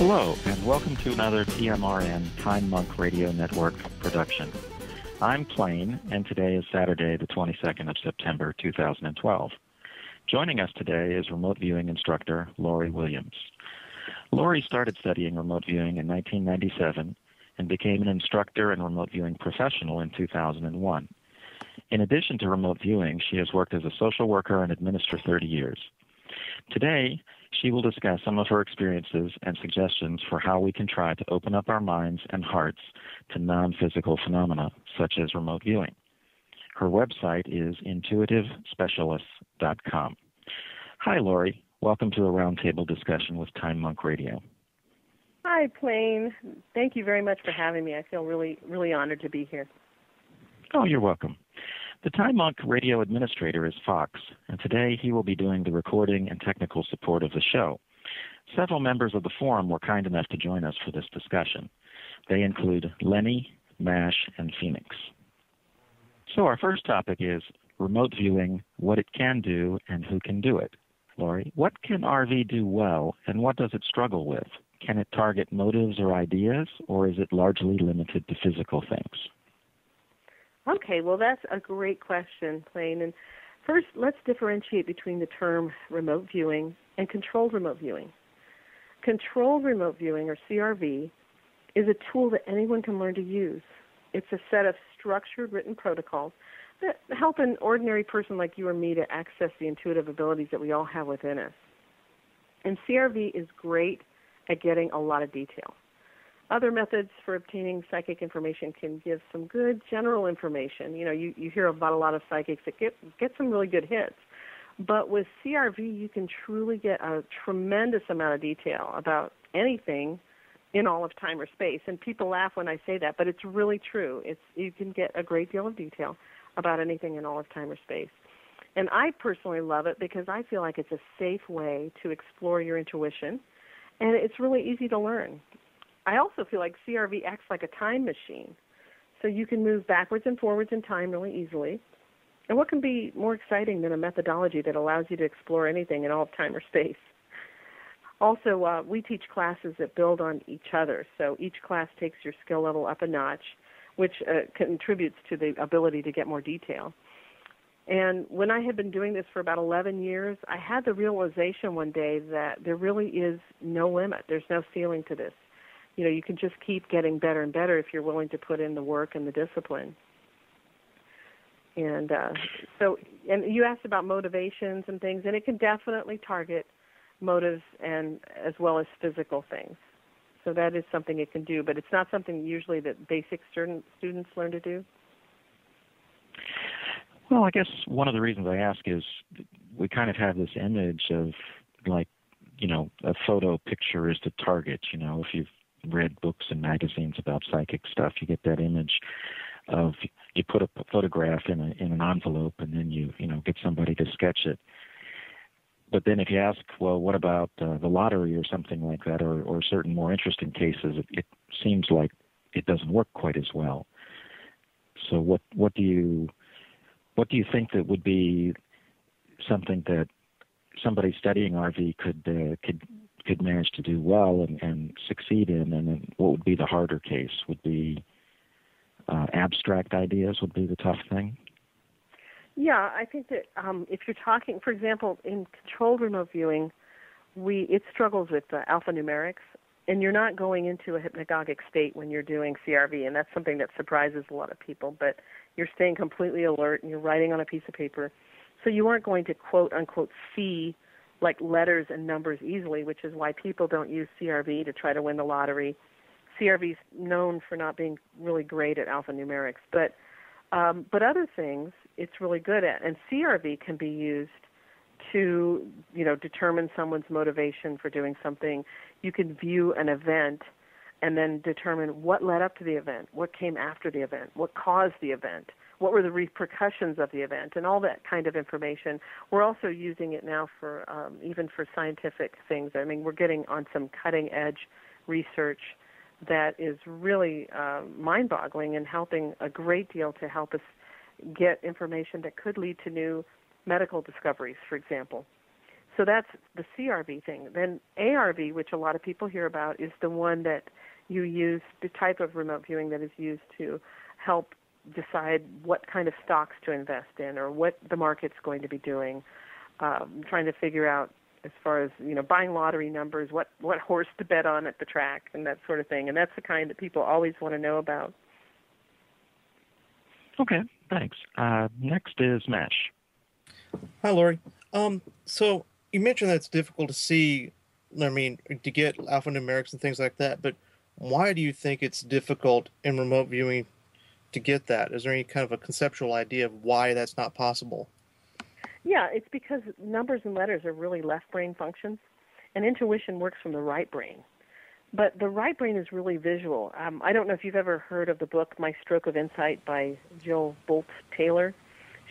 Hello, and welcome to another TMRN Time Monk Radio Network production. I'm Plain, and today is Saturday, the 22nd of September, 2012. Joining us today is remote viewing instructor Lori Williams. Lori started studying remote viewing in 1997 and became an instructor and remote viewing professional in 2001. In addition to remote viewing, she has worked as a social worker and administrator for 30 years. Today, she will discuss some of her experiences and suggestions for how we can try to open up our minds and hearts to non-physical phenomena, such as remote viewing. Her website is intuitivespecialists.com. Hi, Lori. Welcome to a roundtable discussion with Time Monk Radio. Hi, Plain. Thank you very much for having me. I feel really honored to be here. Oh, you're welcome. The Time Monk radio administrator is Fox, and today he will be doing the recording and technical support of the show. Several members of the forum were kind enough to join us for this discussion. They include Lenny, Mash, and Phoenix. So our first topic is remote viewing, what it can do, and who can do it. Lori, what can RV do well, and what does it struggle with? Can it target motives or ideas, or is it largely limited to physical things? Okay, well, that's a great question, Plain. And first, let's differentiate between the term remote viewing and controlled remote viewing. Controlled remote viewing, or CRV, is a tool that anyone can learn to use. It's a set of structured written protocols that help an ordinary person like you or me to access the intuitive abilities that we all have within us. And CRV is great at getting a lot of detail. Other methods for obtaining psychic information can give some good general information. You know, you hear about a lot of psychics that get some really good hits. But with CRV, you can truly get a tremendous amount of detail about anything in all of time or space. And people laugh when I say that, but it's really true. You can get a great deal of detail about anything in all of time or space. And I personally love it because I feel like it's a safe way to explore your intuition, and it's really easy to learn. I also feel like CRV acts like a time machine, so you can move backwards and forwards in time really easily. And what can be more exciting than a methodology that allows you to explore anything in all of time or space? Also, we teach classes that build on each other, so each class takes your skill level up a notch, which contributes to the ability to get more detail. And when I had been doing this for about 11 years, I had the realization one day that there really is no limit. There's no ceiling to this. You know, you can just keep getting better and better if you're willing to put in the work and the discipline. And and you asked about motivations and things, and it can definitely target motives and as well as physical things. So that is something it can do, but it's not something usually that basic students learn to do. Well, I guess one of the reasons I ask is we kind of have this image of, like, you know, a photo picture is the target. You know, if you've read books and magazines about psychic stuff, you get that image of you put a photograph in an envelope and then you get somebody to sketch it. But then if you ask, well, what about the lottery or something like that, or certain more interesting cases, it seems like it doesn't work quite as well. So what do you think that would be something that somebody studying RV could manage to do well and succeed in, and then what would be the harder case? Would be abstract ideas would be the tough thing? Yeah, I think that if you're talking, for example, in controlled remote viewing, it struggles with alphanumerics, and you're not going into a hypnagogic state when you're doing CRV, and that's something that surprises a lot of people, but you're staying completely alert and you're writing on a piece of paper. So you aren't going to quote-unquote see like letters and numbers easily, which is why people don't use CRV to try to win the lottery. CRV is known for not being really great at alphanumerics, but other things it's really good at. And CRV can be used to, determine someone's motivation for doing something. You can view an event and then determine what led up to the event, what came after the event, what caused the event, what were the repercussions of the event, and all that kind of information. We're also using it now for even for scientific things. I mean, we're getting on some cutting-edge research that is really mind-boggling and helping a great deal to help us get information that could lead to new medical discoveries, for example. So that's the CRV thing. Then ARV, which a lot of people hear about, is the one that you use, the type of remote viewing that is used to help decide what kind of stocks to invest in or what the market's going to be doing, trying to figure out as far as, buying lottery numbers, what horse to bet on at the track and that sort of thing. And that's the kind that people always want to know about. Okay, thanks. Next is Mesh. Hi, Lori. So you mentioned that it's difficult to see, to get alphanumerics and things like that, but why do you think it's difficult in remote viewing to get that? Is there any kind of a conceptual idea of why that's not possible? Yeah, it's because numbers and letters are really left brain functions, and intuition works from the right brain. But the right brain is really visual. I don't know if you've ever heard of the book My Stroke of Insight by Jill Bolte Taylor.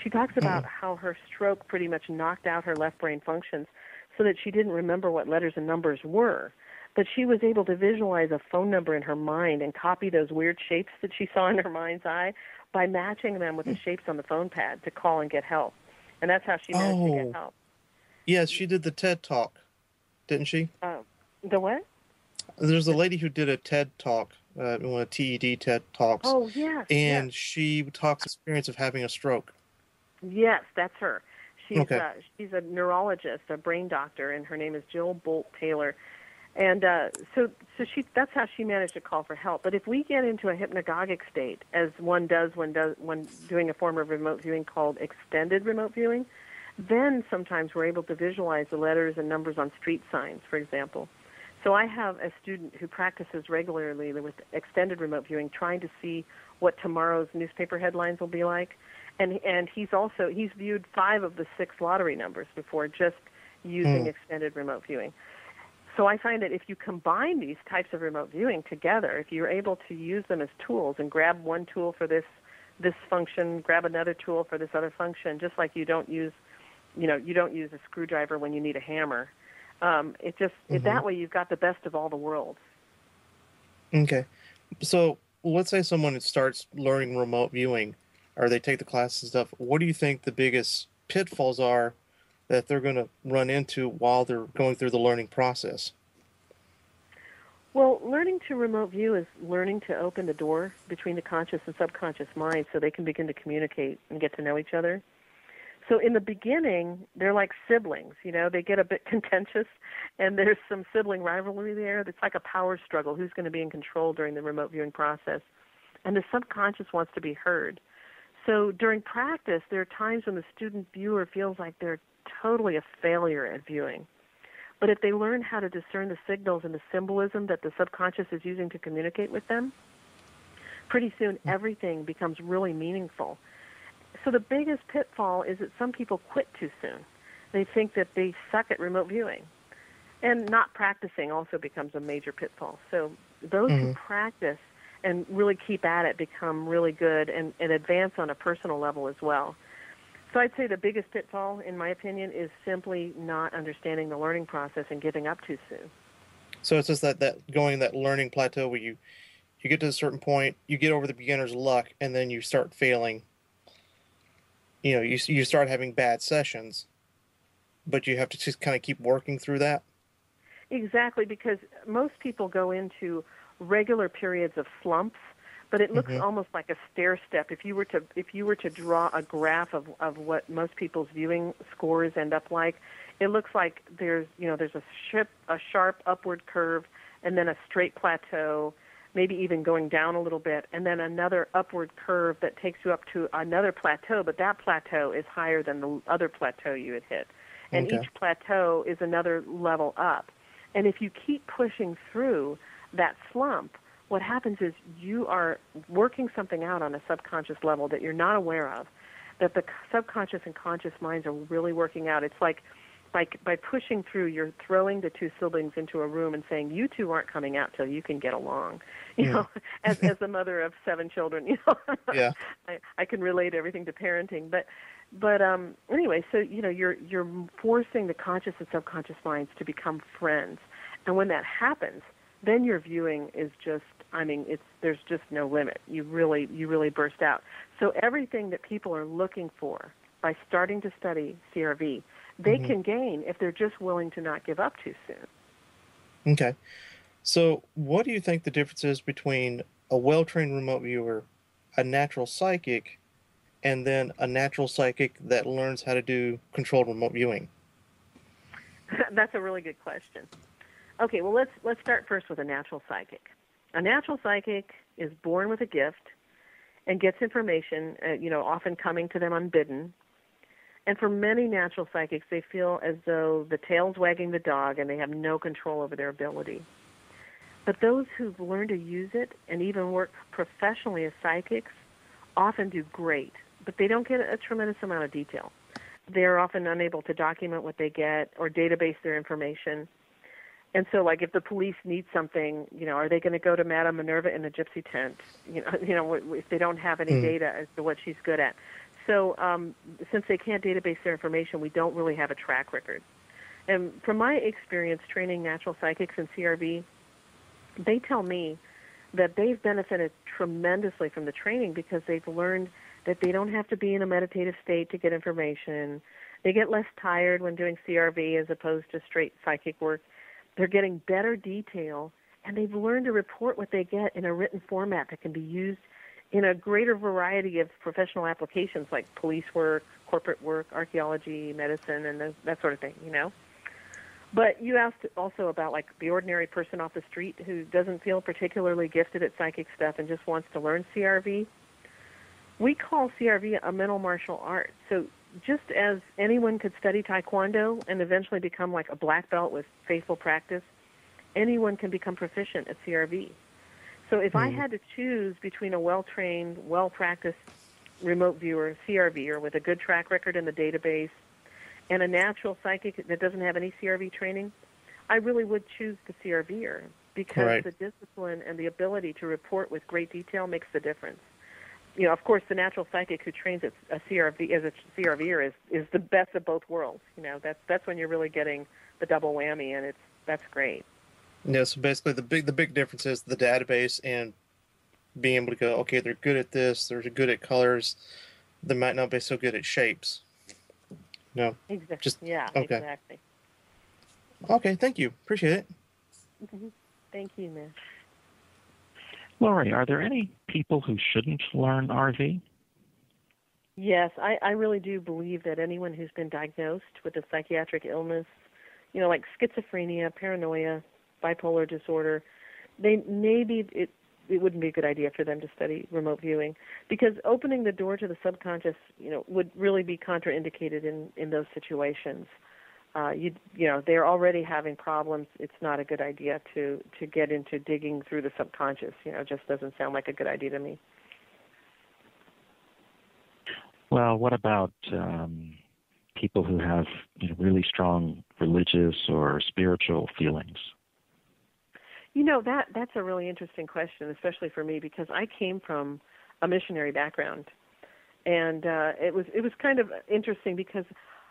She talks about how her stroke pretty much knocked out her left brain functions so that she didn't remember what letters and numbers were. But she was able to visualize a phone number in her mind and copy those weird shapes that she saw in her mind's eye by matching them with the shapes on the phone pad to call and get help. And that's how she managed to get help. Yes, she did the TED Talk, didn't she? The what? There's a lady who did a TED Talk, one of TED TED Talks. Oh, yes. And she talks experience of having a stroke. Yes, that's her. She's she's a neurologist, a brain doctor, and her name is Jill Bolte Taylor. And so that's how she managed to call for help. But if we get into a hypnagogic state, as one does when doing a form of remote viewing called extended remote viewing, then sometimes we're able to visualize the letters and numbers on street signs, for example. So I have a student who practices regularly with extended remote viewing, trying to see what tomorrow's newspaper headlines will be like. And he's viewed 5 of the 6 lottery numbers before just using extended remote viewing. So I find that if you combine these types of remote viewing together, if you're able to use them as tools and grab one tool for this function, grab another tool for this other function, just like you don't use a screwdriver when you need a hammer. That way you've got the best of all the worlds. Okay. So let's say someone starts learning remote viewing, or they take the class and stuff. What do you think the biggest pitfalls are that they're going to run into while they're going through the learning process? Well, learning to remote view is learning to open the door between the conscious and subconscious mind so they can begin to communicate and get to know each other. So in the beginning, they're like siblings, they get a bit contentious, and there's some sibling rivalry there. It's like a power struggle, who's going to be in control during the remote viewing process. And the subconscious wants to be heard. So during practice, there are times when the student viewer feels like they're totally a failure at viewing. But if they learn how to discern the signals and the symbolism that the subconscious is using to communicate with them, pretty soon everything becomes really meaningful. So the biggest pitfall is that some people quit too soon. They think that they suck at remote viewing. And not practicing also becomes a major pitfall. So those who practice and really keep at it become really good and advance on a personal level as well. So I'd say the biggest pitfall, in my opinion, is simply not understanding the learning process and giving up too soon. So it's just that going that learning plateau where you get to a certain point, you get over the beginner's luck, and then you start failing. You start having bad sessions, but you have to just kind of keep working through that. Exactly, because most people go into regular periods of slumps, but it looks almost like a stair step. If you were to draw a graph of what most people's viewing scores end up like, it looks like there's a sharp upward curve, and then a straight plateau, maybe even going down a little bit, and then another upward curve that takes you up to another plateau, but that plateau is higher than the other plateau you had hit. And each plateau is another level up. And if you keep pushing through that slump, what happens is you are working something out on a subconscious level that you're not aware of, that the subconscious and conscious minds are really working out. It's like by pushing through, you're throwing the 2 siblings into a room and saying, you 2 aren't coming out till you can get along. As the mother of 7 children, Yeah. I can relate everything to parenting. But anyway, so you're forcing the conscious and subconscious minds to become friends, and when that happens, then your viewing is just, there's just no limit. You really burst out. So everything that people are looking for by starting to study CRV, they can gain if they're just willing to not give up too soon. Okay. So, what do you think the difference is between a well-trained remote viewer, a natural psychic, and then a natural psychic that learns how to do controlled remote viewing? That's a really good question. Okay, well, let's start first with a natural psychic. A natural psychic is born with a gift and gets information, often coming to them unbidden. And for many natural psychics, they feel as though the tail's wagging the dog and they have no control over their ability. But those who've learned to use it and even work professionally as psychics often do great, but they don't get a tremendous amount of detail. They're often unable to document what they get or database their information. And so, like, if the police need something, are they going to go to Madame Minerva in the gypsy tent? If they don't have any data as to what she's good at. So, since they can't database their information, we don't really have a track record. And from my experience training natural psychics in CRV, they tell me that they've benefited tremendously from the training because they've learned that they don't have to be in a meditative state to get information. They get less tired when doing CRV as opposed to straight psychic work. They're getting better detail, and they've learned to report what they get in a written format that can be used in a greater variety of professional applications like police work, corporate work, archaeology, medicine, and that sort of thing, But you asked also about, like, the ordinary person off the street who doesn't feel particularly gifted at psychic stuff and just wants to learn CRV. We call CRV a mental martial art. So just as anyone could study Taekwondo and eventually become like a black belt with faithful practice, anyone can become proficient at CRV. So if I had to choose between a well-trained, well-practiced remote viewer, CRVer, with a good track record in the database, and a natural psychic that doesn't have any CRV training, I really would choose the CRVer because the discipline and the ability to report with great detail makes the difference. Of course, the natural psychic who trains as a CRVer is the best of both worlds. That's when you're really getting the double whammy, and that's great. Yeah. So basically, the big difference is the database and being able to go, okay, they're good at this, they're good at colors, they might not be so good at shapes. No. Exactly. Okay. Exactly. Okay. Thank you. Appreciate it. Mm-hmm. Thank you, Miss. Lori, are there any people who shouldn't learn RV? Yes, I really do believe that anyone who's been diagnosed with a psychiatric illness, like schizophrenia, paranoia, bipolar disorder, maybe it wouldn't be a good idea for them to study remote viewing because opening the door to the subconscious, would really be contraindicated in those situations. They're already having problems. It's not a good idea to get into digging through the subconscious. It just doesn't sound like a good idea to me. Well, what about people who have really strong religious or spiritual feelings? That's a really interesting question, especially for me because I came from a missionary background, and it was kind of interesting because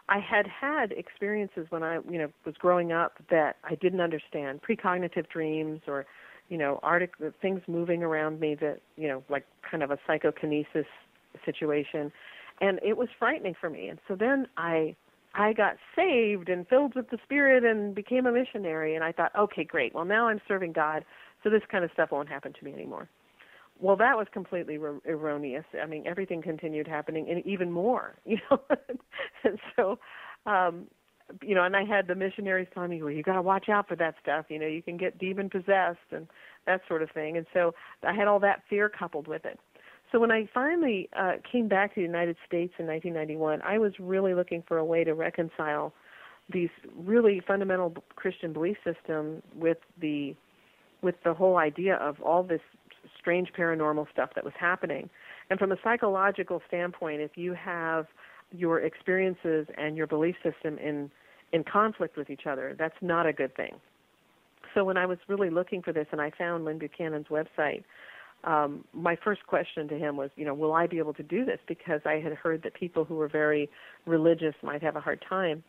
I had experiences when I was growing up that I didn't understand, precognitive dreams or things moving around me that like kind of a psychokinesis situation, and it was frightening for me. And so then I got saved and filled with the Spirit and became a missionary, and I thought, okay, great. Well, now I'm serving God, so this kind of stuff won't happen to me anymore. Well, that was completely erroneous. I mean, everything continued happening, and even more, And so, and I had the missionaries telling me, well, you got to watch out for that stuff. You can get demon-possessed and that sort of thing. And so I had all that fear coupled with it. So when I finally came back to the United States in 1991, I was really looking for a way to reconcile these really fundamental Christian belief system with the whole idea of all this strange paranormal stuff that was happening. And from a psychological standpoint, if you have your experiences and your belief system in conflict with each other, that's not a good thing. So when I was really looking for this and I found Lynn Buchanan's website, my first question to him was, will I be able to do this? Because I had heard that people who were very religious might have a hard time.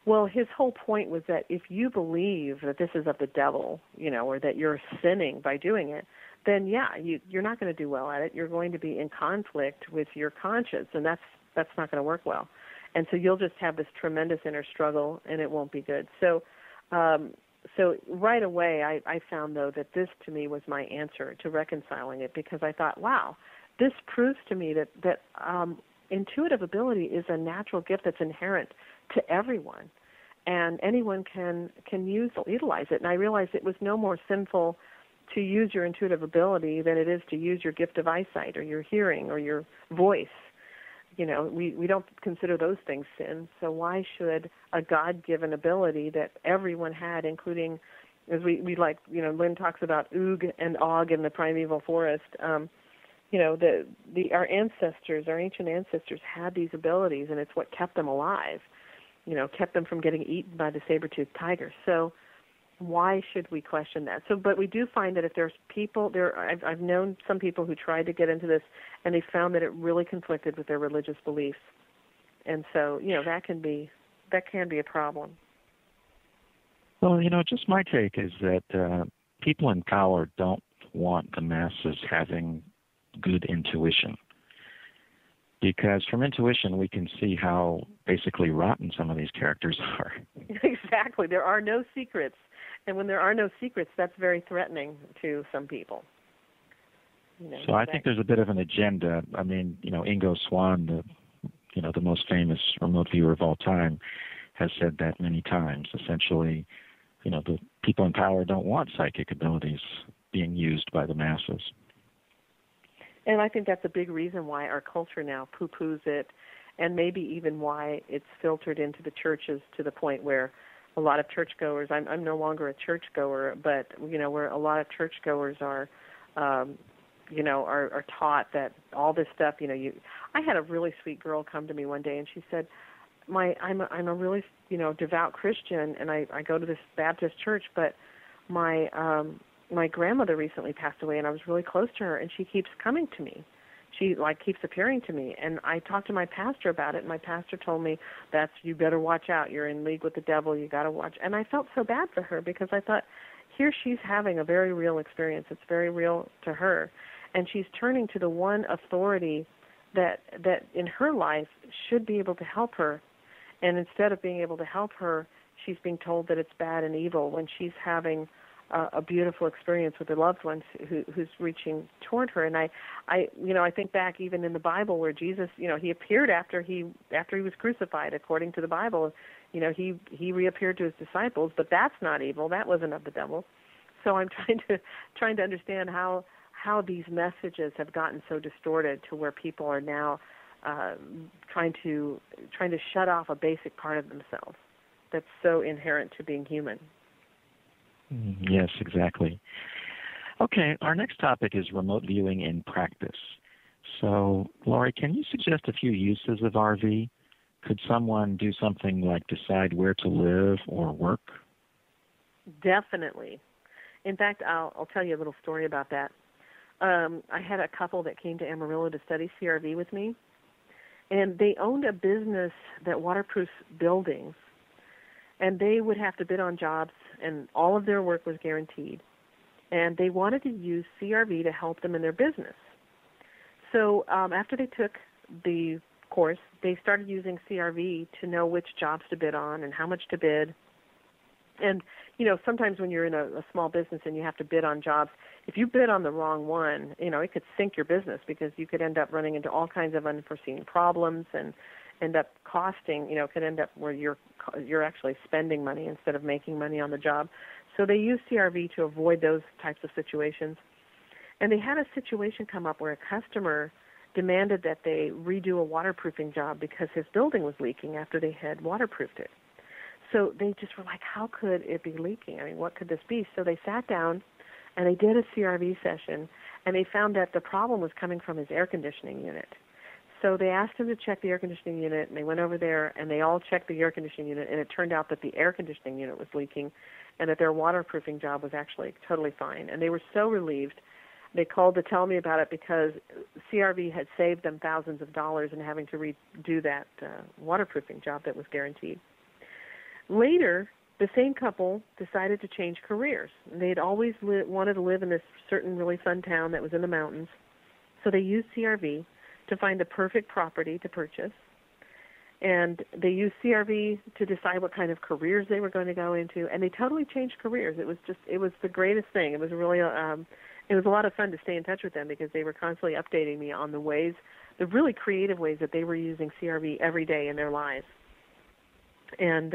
Well, his whole point was that if you believe that this is of the devil, or that you're sinning by doing it, then you're not going to do well at it. You're going to be in conflict with your conscience, and that's not going to work well. And so you'll just have this tremendous inner struggle, and it won't be good. So right away, I found, though, that this, to me, was my answer to reconciling it, because I thought, wow, this proves to me that intuitive ability is a natural gift that's inherent to everyone, and anyone can utilize it. And I realized it was no more sinful to use your intuitive ability than it is to use your gift of eyesight or your hearing or your voice. We don't consider those things sin. So why should a God-given ability that everyone had, including, as we like, Lynn talks about Oog and Og in the primeval forest, our ancestors, our ancient ancestors had these abilities, and it's what kept them alive, kept them from getting eaten by the saber-toothed tiger. So why should we question that? But we do find that if there's people I've known some people who tried to get into this, and they found that it really conflicted with their religious beliefs, and so that can be a problem. Well, just my take is that people in power don't want the masses having good intuition, because from intuition we can see how basically rotten some of these characters are. Exactly. There are no secrets. And when there are no secrets, that's very threatening to some people. So I think there's a bit of an agenda. I mean, Ingo Swann, the most famous remote viewer of all time, has said that many times. Essentially, the people in power don't want psychic abilities being used by the masses. And I think that's a big reason why our culture now poo-poos it, and maybe even why it's filtered into the churches to the point where a lot of churchgoers, I'm no longer a churchgoer, but, where a lot of churchgoers are taught that all this stuff, I had a really sweet girl come to me one day, and she said, I'm a really, devout Christian, and I go to this Baptist church, but my grandmother recently passed away, and I was really close to her, and she keeps coming to me. She keeps appearing to me, and I talked to my pastor about it, and my pastor told me, you better watch out. You're in league with the devil. You got to watch. And I felt so bad for her, because I thought, here she's having a very real experience. It's very real to her, and she's turning to the one authority that in her life should be able to help her, and instead of being able to help her, she's being told that it's bad and evil when she's having a beautiful experience with her loved ones who's reaching toward her. And I think back even in the Bible where Jesus, he appeared after he was crucified, according to the Bible. He reappeared to his disciples, but that's not evil. That wasn't of the devil. So I'm trying to understand how these messages have gotten so distorted to where people are now trying to shut off a basic part of themselves that's so inherent to being human. Yes, exactly. Okay, our next topic is remote viewing in practice. So, Lori, can you suggest a few uses of RV? Could someone do something like decide where to live or work? Definitely. In fact, I'll tell you a little story about that. I had a couple that came to Amarillo to study CRV with me, and they owned a business that waterproofs buildings, and they would have to bid on jobs, and all of their work was guaranteed. And they wanted to use CRV to help them in their business. So after they took the course, they started using CRV to know which jobs to bid on and how much to bid. And, sometimes when you're in a small business and you have to bid on jobs, if you bid on the wrong one, it could sink your business, because you could end up running into all kinds of unforeseen problems and end up costing, could end up where you're actually spending money instead of making money on the job. So they use CRV to avoid those types of situations. And they had a situation come up where a customer demanded that they redo a waterproofing job because his building was leaking after they had waterproofed it. So they just were like, how could it be leaking? I mean, what could this be? So they sat down and they did a CRV session, and they found that the problem was coming from his air conditioning unit. So they asked him to check the air conditioning unit, and they went over there, and they all checked the air conditioning unit, and it turned out that the air conditioning unit was leaking and that their waterproofing job was actually totally fine. And they were so relieved. They called to tell me about it because CRV had saved them thousands of dollars in having to redo that waterproofing job that was guaranteed. Later, the same couple decided to change careers. They had always wanted to live in this certain really fun town that was in the mountains. So they used CRV to find the perfect property to purchase. And they used CRV to decide what kind of careers they were going to go into, and they totally changed careers. It was the greatest thing. It was really, it was a lot of fun to stay in touch with them because they were constantly updating me on the really creative ways that they were using CRV every day in their lives. And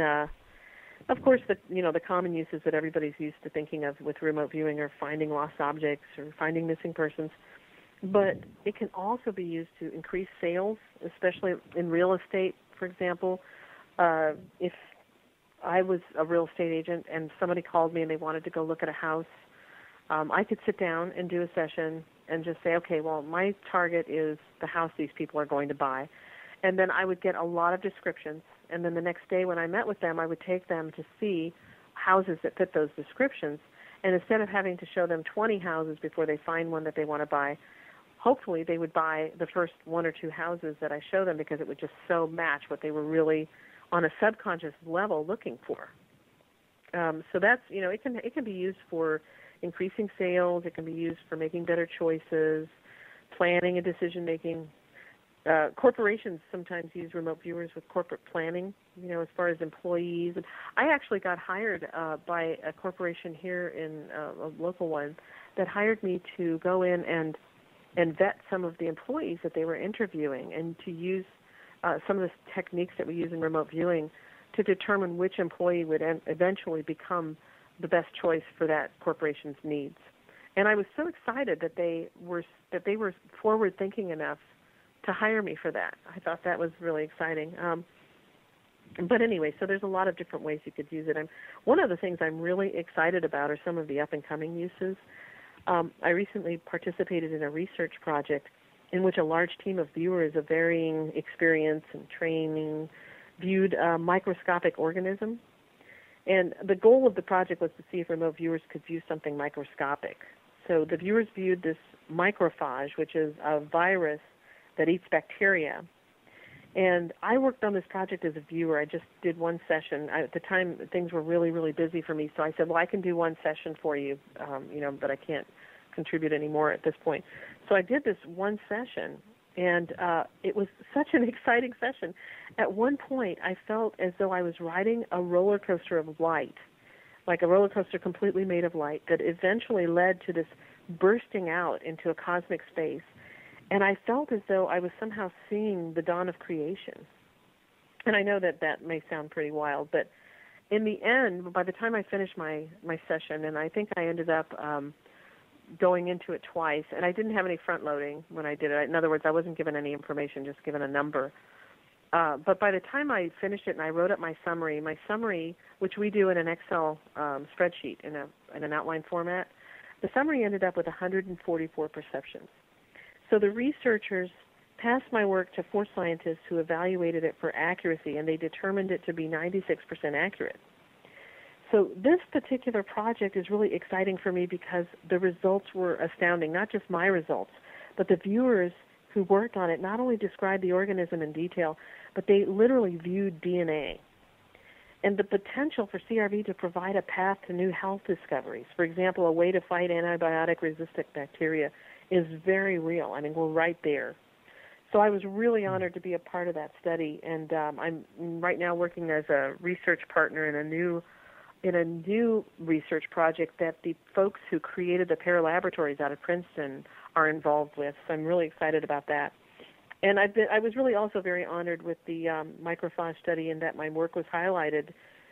of course, the common uses that everybody's used to thinking of with remote viewing are finding lost objects or finding missing persons. But it can also be used to increase sales, especially in real estate, for example. If I was a real estate agent and somebody called me and they wanted to go look at a house, I could sit down and do a session and just say, okay, well, my target is the house these people are going to buy. And then I would get a lot of descriptions. And then the next day when I met with them, I would take them to see houses that fit those descriptions. And instead of having to show them 20 houses before they find one that they want to buy, hopefully they would buy the first one or two houses that I show them because it would just so match what they were really on a subconscious level looking for. So that's, it can be used for increasing sales. It can be used for making better choices, planning and decision making. Corporations sometimes use remote viewers with corporate planning, as far as employees. And I actually got hired by a corporation here in a local one that hired me to go in and vet some of the employees that they were interviewing and to use some of the techniques that we use in remote viewing to determine which employee would eventually become the best choice for that corporation's needs. And I was so excited that they were forward thinking enough to hire me for that. I thought that was really exciting. But anyway, so there's a lot of different ways you could use it. One of the things I'm really excited about are some of the up-and-coming uses. I recently participated in a research project in which a large team of viewers of varying experience and training viewed a microscopic organism. And the goal of the project was to see if remote viewers could view something microscopic. So the viewers viewed this microphage, which is a virus that eats bacteria. And I worked on this project as a viewer. I just did one session. At the time, things were really, really busy for me, so I said, well, I can do one session for you, but I can't contribute any more at this point. So I did this one session, and it was such an exciting session. At one point, I felt as though I was riding a roller coaster of light, like a roller coaster completely made of light, that eventually led to this bursting out into a cosmic space. And I felt as though I was somehow seeing the dawn of creation. And I know that may sound pretty wild, but in the end, by the time I finished my session, and I think I ended up going into it twice, and I didn't have any front loading when I did it. In other words, I wasn't given any information, just given a number. But by the time I finished it and I wrote up my summary, which we do in an Excel spreadsheet in an outline format, the summary ended up with 144 perceptions. So the researchers passed my work to 4 scientists who evaluated it for accuracy, and they determined it to be 96% accurate. So this particular project is really exciting for me because the results were astounding, not just my results, but the viewers who worked on it not only described the organism in detail, but they literally viewed DNA. And the potential for CRV to provide a path to new health discoveries, for example, a way to fight antibiotic-resistant bacteria, is very real. I mean, we're right there. So I was really honored to be a part of that study, and I'm right now working as a research partner in a new research project that the folks who created the paralaboratories out of Princeton are involved with. So I'm really excited about that. And I was really also very honored with the microphage study in that my work was highlighted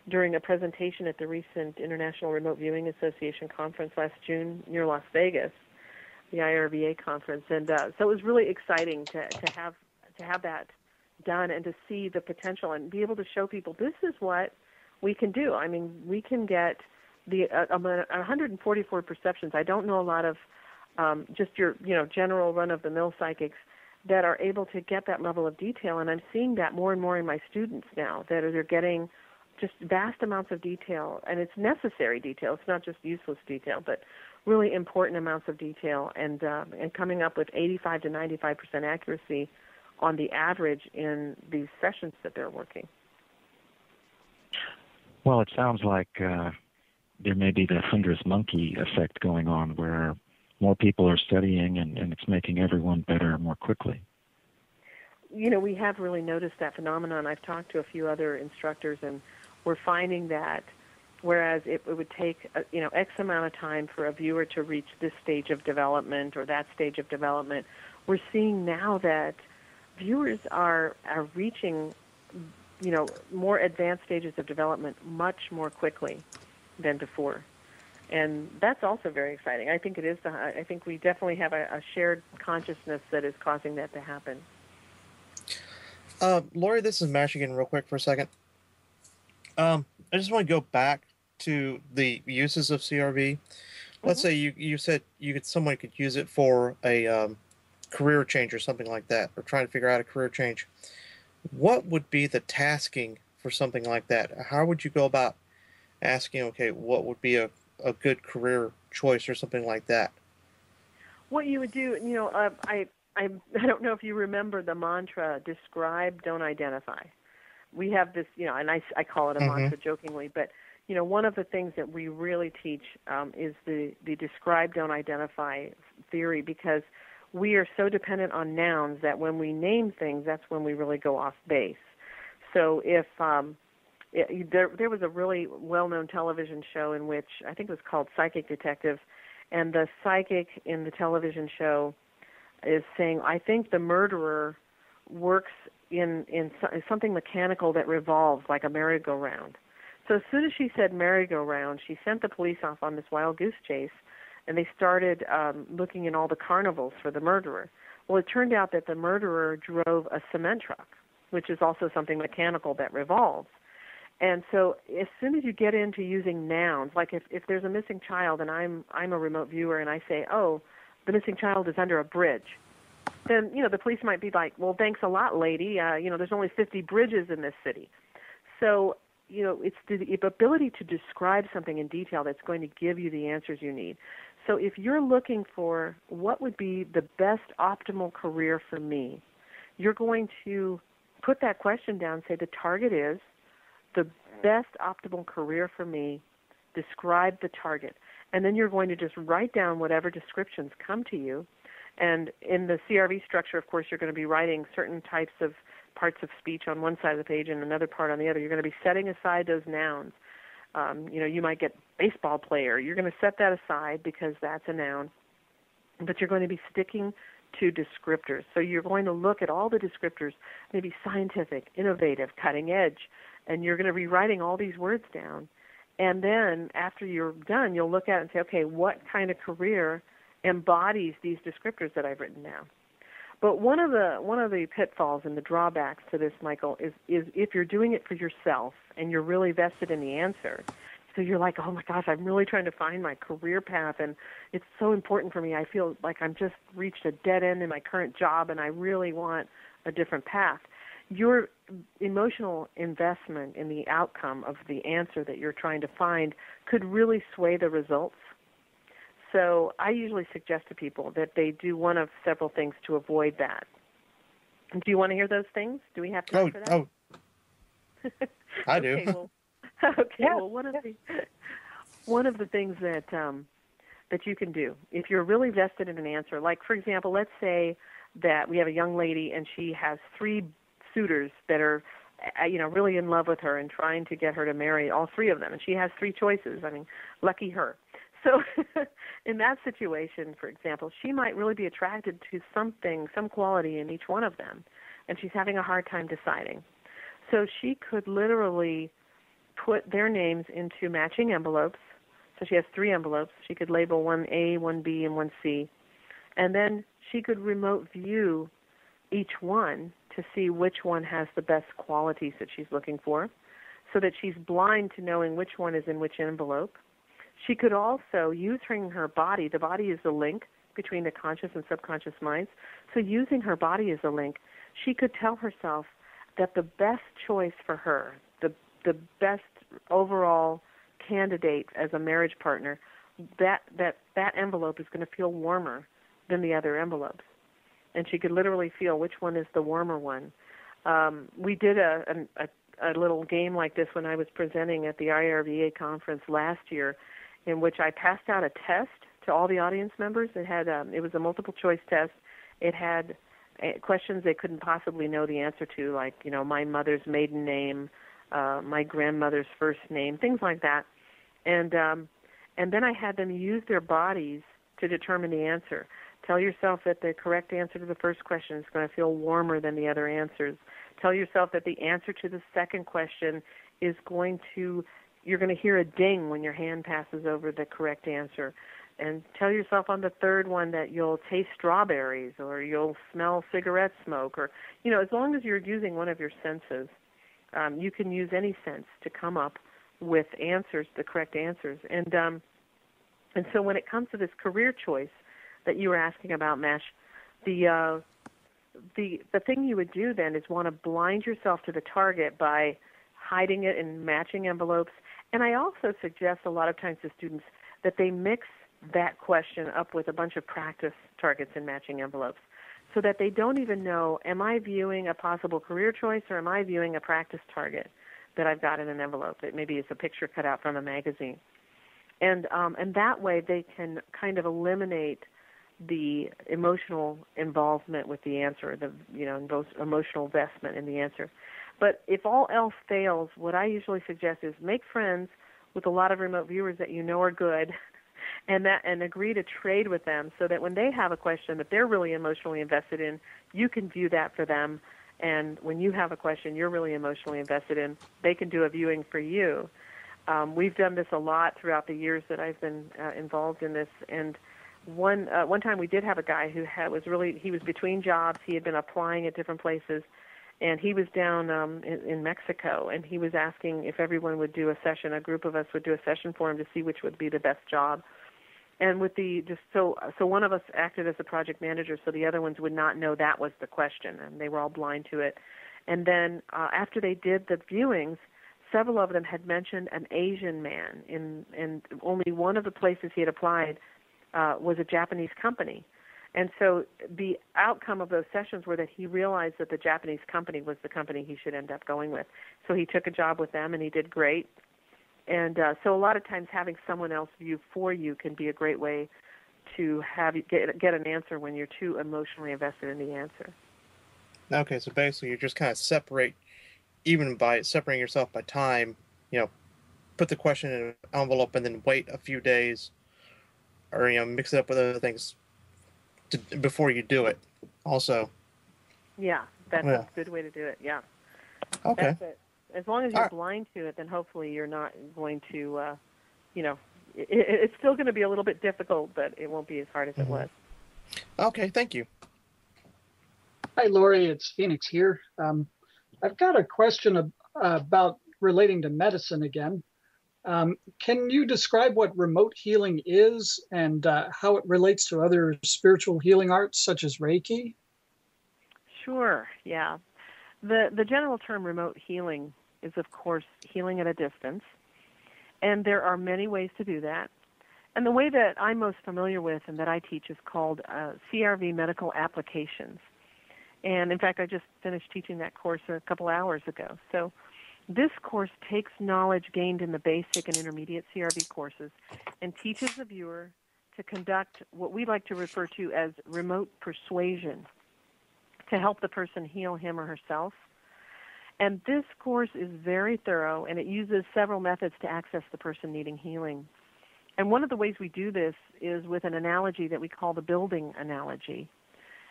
during a presentation at the recent International Remote Viewing Association conference last June near Las Vegas, the IRVA conference. And so it was really exciting to have that done and to see the potential and be able to show people this is what we can do. I mean, we can get the 144 perceptions. I don't know a lot of just your general run-of-the-mill psychics that are able to get that level of detail, and I'm seeing that more and more in my students now, that they're getting just vast amounts of detail, and it's necessary detail. It's not just useless detail, but really important amounts of detail, and coming up with 85 to 95% accuracy on the average in these sessions that they're working. Well, it sounds like there may be the 100th monkey effect going on where more people are studying and it's making everyone better more quickly. we have really noticed that phenomenon. I've talked to a few other instructors, and we're finding that whereas it would take, X amount of time for a viewer to reach this stage of development or that stage of development, we're seeing now that viewers are reaching, more advanced stages of development much more quickly than before. And that's also very exciting. I think it is. I think we definitely have a shared consciousness that is causing that to happen. Lori, this is Mash again real quick for a second. I just want to go back to the uses of CRV. Let's say you said someone could use it for a career change or something like that, or trying to figure out a career change. What would be the tasking for something like that? How would you go about asking, okay, what would be a good career choice or something like that? What you would do, I don't know if you remember the mantra, describe, don't identify. We have this, and I call it a mantra jokingly, but, one of the things that we really teach is the describe, don't identify theory, because we are so dependent on nouns that when we name things, that's when we really go off base. So if there was a really well-known television show in which I think it was called Psychic Detective, and the psychic in the television show is saying, I think the murderer works in something mechanical that revolves like a merry-go-round. So as soon as she said merry-go-round, she sent the police off on this wild goose chase, and they started looking in all the carnivals for the murderer. Well, it turned out that the murderer drove a cement truck, which is also something mechanical that revolves. And so as soon as you get into using nouns, like if there's a missing child and I'm a remote viewer and I say, oh, the missing child is under a bridge, then, the police might be like, well, thanks a lot, lady. There's only 50 bridges in this city. So, it's the ability to describe something in detail that's going to give you the answers you need. So if you're looking for what would be the best optimal career for me, you're going to put that question down and say the target is the best optimal career for me, describe the target. And then you're going to just write down whatever descriptions come to you. And in the CRV structure, of course, you're going to be writing certain types of parts of speech on one side of the page and another part on the other. You're going to be setting aside those nouns. You might get baseball player. You're going to set that aside because that's a noun. But you're going to be sticking to descriptors. So you're going to look at all the descriptors, maybe scientific, innovative, cutting edge, and you're going to be writing all these words down. And then after you're done, you'll look at it and say, okay, what kind of career embodies these descriptors that I've written down? But one of the pitfalls and the drawbacks to this, Michael, is if you're doing it for yourself and you're really vested in the answer, so you're like, oh my gosh, I'm really trying to find my career path and it's so important for me. I feel like I'm just reached a dead end in my current job and I really want a different path. Your emotional investment in the outcome of the answer that you're trying to find could really sway the results. So I usually suggest to people that they do one of several things to avoid that. Do you want to hear those things? Do we have time for that? Oh, I do. Well, one of the things that you can do if you're really vested in an answer, like for example, let's say that we have a young lady and she has 3 suitors that are really in love with her and trying to get her to marry all 3 of them, and she has 3 choices. I mean, lucky her. So in that situation, for example, she might really be attracted to some quality in each one of them, and she's having a hard time deciding. So she could literally put their names into matching envelopes. So she has 3 envelopes. She could label one A, one B, and one C. And then she could remote view each one to see which one has the best qualities that she's looking for, so that she's blind to knowing which one is in which envelope. She could also, using her body, the body is the link between the conscious and subconscious minds, so using her body as a link, she could tell herself that the best choice for her, the best overall candidate as a marriage partner, that envelope is going to feel warmer than the other envelopes. And she could literally feel which one is the warmer one. We did a little game like this when I was presenting at the IRVA conference last year, in which I passed out a test to all the audience members. It was a multiple choice test. It had questions they couldn't possibly know the answer to, like, my mother's maiden name, my grandmother's first name, things like that. And then I had them use their bodies to determine the answer. Tell yourself that the correct answer to the first question is going to feel warmer than the other answers. Tell yourself that the answer to the second question is you're going to hear a ding when your hand passes over the correct answer. And tell yourself on the third one that you'll taste strawberries or you'll smell cigarette smoke, or, as long as you're using one of your senses, you can use any sense to come up with answers, the correct answers. And so when it comes to this career choice that you were asking about, Mesh, the thing you would do then is want to blind yourself to the target by hiding it in matching envelopes. And I also suggest a lot of times to students that they mix that question up with a bunch of practice targets in matching envelopes so that they don't even know, am I viewing a possible career choice or am I viewing a practice target that I've got in an envelope that maybe is a picture cut out from a magazine. And that way they can kind of eliminate the emotional involvement with the answer, the emotional investment in the answer. But if all else fails, what I usually suggest is make friends with a lot of remote viewers that you know are good, and agree to trade with them so that when they have a question that they're really emotionally invested in, you can view that for them. And when you have a question you're really emotionally invested in, they can do a viewing for you. We've done this a lot throughout the years that I've been involved in this. And one time we did have a guy who he was between jobs. He had been applying at different places, and he was down in Mexico, and he was asking if everyone would do a session. A group of us would do a session for him to see which would be the best job. And with so one of us acted as the project manager, so the other ones would not know that was the question, and they were all blind to it. And then after they did the viewings, several of them had mentioned an Asian man, and only one of the places he had applied was a Japanese company. And so the outcome of those sessions were that he realized that the Japanese company was the company he should end up going with. So he took a job with them, and he did great. And so a lot of times having someone else view for you can be a great way to have you get an answer when you're too emotionally invested in the answer. Okay, so basically you just kind of separating yourself by time, put the question in an envelope and then wait a few days, or mix it up with other things before you do it. Also. Yeah, that's a good way to do it. Yeah. Okay. That's it. As long as you're blind to it, then hopefully you're not going to, it's still going to be a little bit difficult, but it won't be as hard as it was. Okay, thank you. Hi, Lori. It's Phoenix here. I've got a question about relating to medicine again. Can you describe what remote healing is and how it relates to other spiritual healing arts such as Reiki? Sure, yeah. The general term remote healing is, of course, healing at a distance, and there are many ways to do that. And the way that I'm most familiar with and that I teach is called CRV medical applications. And, in fact, I just finished teaching that course a couple hours ago. So this course takes knowledge gained in the basic and intermediate CRV courses and teaches the viewer to conduct what we like to refer to as remote persuasion to help the person heal him or herself. And this course is very thorough, and it uses several methods to access the person needing healing. And one of the ways we do this is with an analogy that we call the building analogy.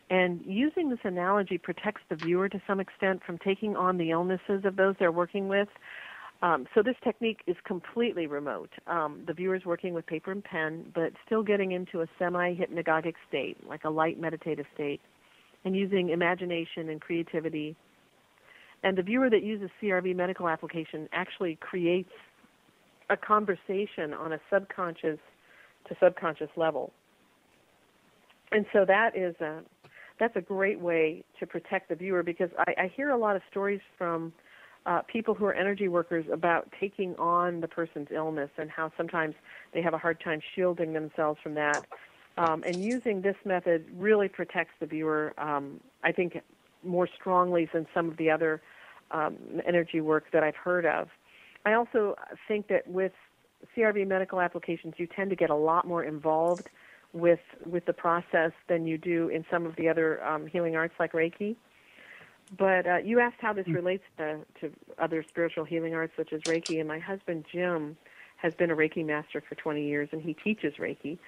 And using this analogy protects the viewer to some extent from taking on the illnesses of those they're working with. So this technique is completely remote. The viewer's working with paper and pen, but still getting into a semi-hypnagogic state, like a light meditative state, and using imagination and creativity. And the viewer that uses CRV medical application actually creates a conversation on a subconscious to subconscious level. And so that's a great way to protect the viewer, because I hear a lot of stories from people who are energy workers about taking on the person's illness and how sometimes they have a hard time shielding themselves from that. And using this method really protects the viewer, I think, more strongly than some of the other energy work that I've heard of. I also think that with CRV medical applications, you tend to get a lot more involved with the process than you do in some of the other healing arts like Reiki. But you asked how this relates to other spiritual healing arts such as Reiki, and my husband Jim has been a Reiki master for 20 years, and he teaches Reiki.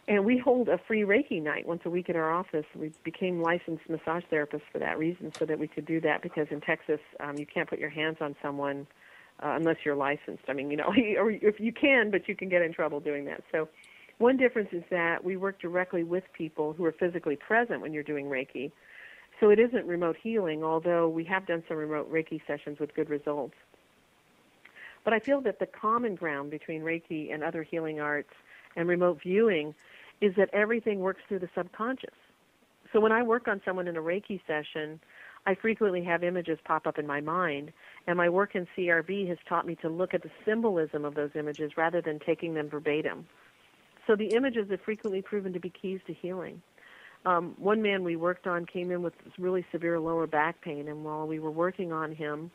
And we hold a free Reiki night once a week at our office. We became licensed massage therapists for that reason, so that we could do that, because in Texas, you can't put your hands on someone unless you're licensed. I mean, or if you can, but you can get in trouble doing that. So one difference is that we work directly with people who are physically present when you're doing Reiki. So it isn't remote healing, although we have done some remote Reiki sessions with good results. But I feel that the common ground between Reiki and other healing arts and remote viewing is that everything works through the subconscious. So when I work on someone in a Reiki session, I frequently have images pop up in my mind, and my work in CRV has taught me to look at the symbolism of those images rather than taking them verbatim. So the images have frequently proven to be keys to healing. One man we worked on came in with really severe lower back pain, and while we were working on him,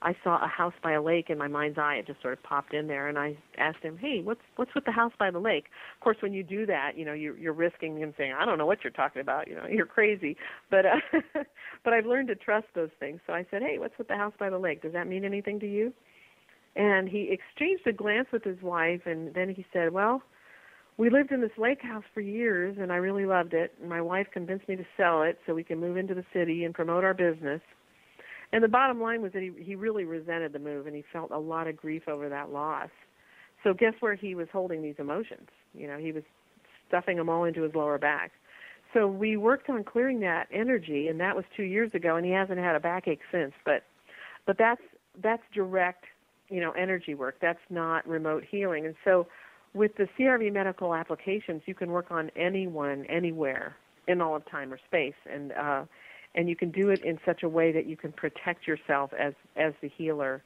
I saw a house by a lake in my mind's eye. It just sort of popped in there, and I asked him, "Hey, what's with the house by the lake?" Of course, when you do that, you're risking him saying, "I don't know what you're talking about. You're crazy." But but I've learned to trust those things. So I said, "Hey, what's with the house by the lake? Does that mean anything to you?" And he exchanged a glance with his wife, and then he said, "Well, we lived in this lake house for years, and I really loved it. And my wife convinced me to sell it so we can move into the city and promote our business." And the bottom line was that he really resented the move, and he felt a lot of grief over that loss. So guess where he was holding these emotions? He was stuffing them all into his lower back. So we worked on clearing that energy, and that was 2 years ago, and he hasn't had a backache since. But that's direct, energy work. That's not remote healing. And so with the CRV medical applications, you can work on anyone, anywhere, in all of time or space, and you can do it in such a way that you can protect yourself as the healer.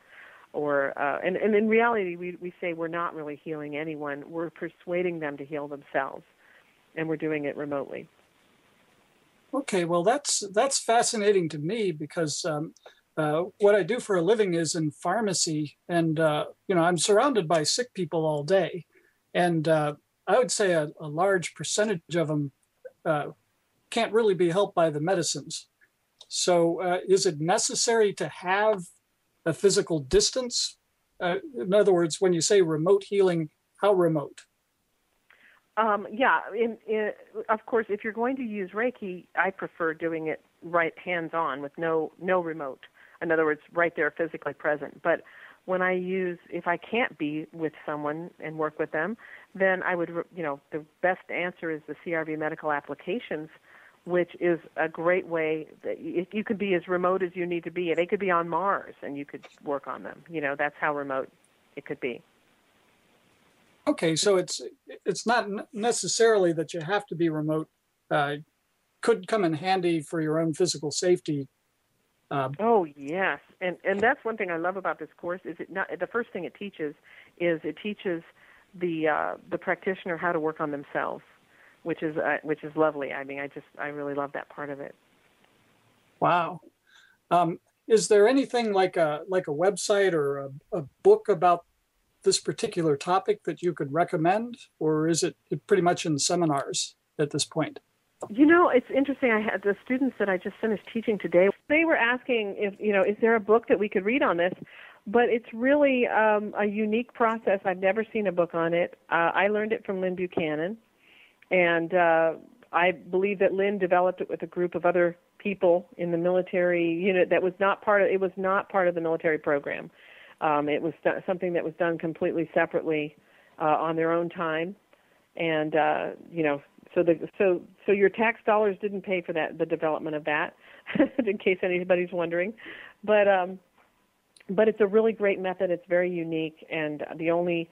And in reality, we say we're not really healing anyone. We're persuading them to heal themselves, and we're doing it remotely. Okay, well, that's fascinating to me, because what I do for a living is in pharmacy, and I'm surrounded by sick people all day, and I would say a large percentage of them can't really be helped by the medicines. So is it necessary to have a physical distance? In other words, when you say remote healing, how remote? Yeah, of course, if you're going to use Reiki, I prefer doing it right hands-on with no remote. In other words, right there physically present. But when if I can't be with someone and work with them, then I would, the best answer is the CRV medical applications, which is a great way that you could be as remote as you need to be. They could be on Mars, and you could work on them. That's how remote it could be. Okay, so it's not necessarily that you have to be remote. Could come in handy for your own physical safety. Oh yes, and that's one thing I love about this course. Is it not the first thing it teaches the practitioner how to work on themselves, which is lovely. I mean, I really love that part of it. Wow. Is there anything like a website or a book about this particular topic that you could recommend, or is it pretty much in seminars at this point? It's interesting. I had the students that I just finished teaching today. They were asking if, is there a book that we could read on this? But it's really a unique process. I've never seen a book on it. I learned it from Lynn Buchanan, and I believe that Lynn developed it with a group of other people in the military unit that was not part of the military program. It was something that was done completely separately on their own time, and so your tax dollars didn't pay for the development of that, in case anybody's wondering, but it's a really great method. It's very unique, and the only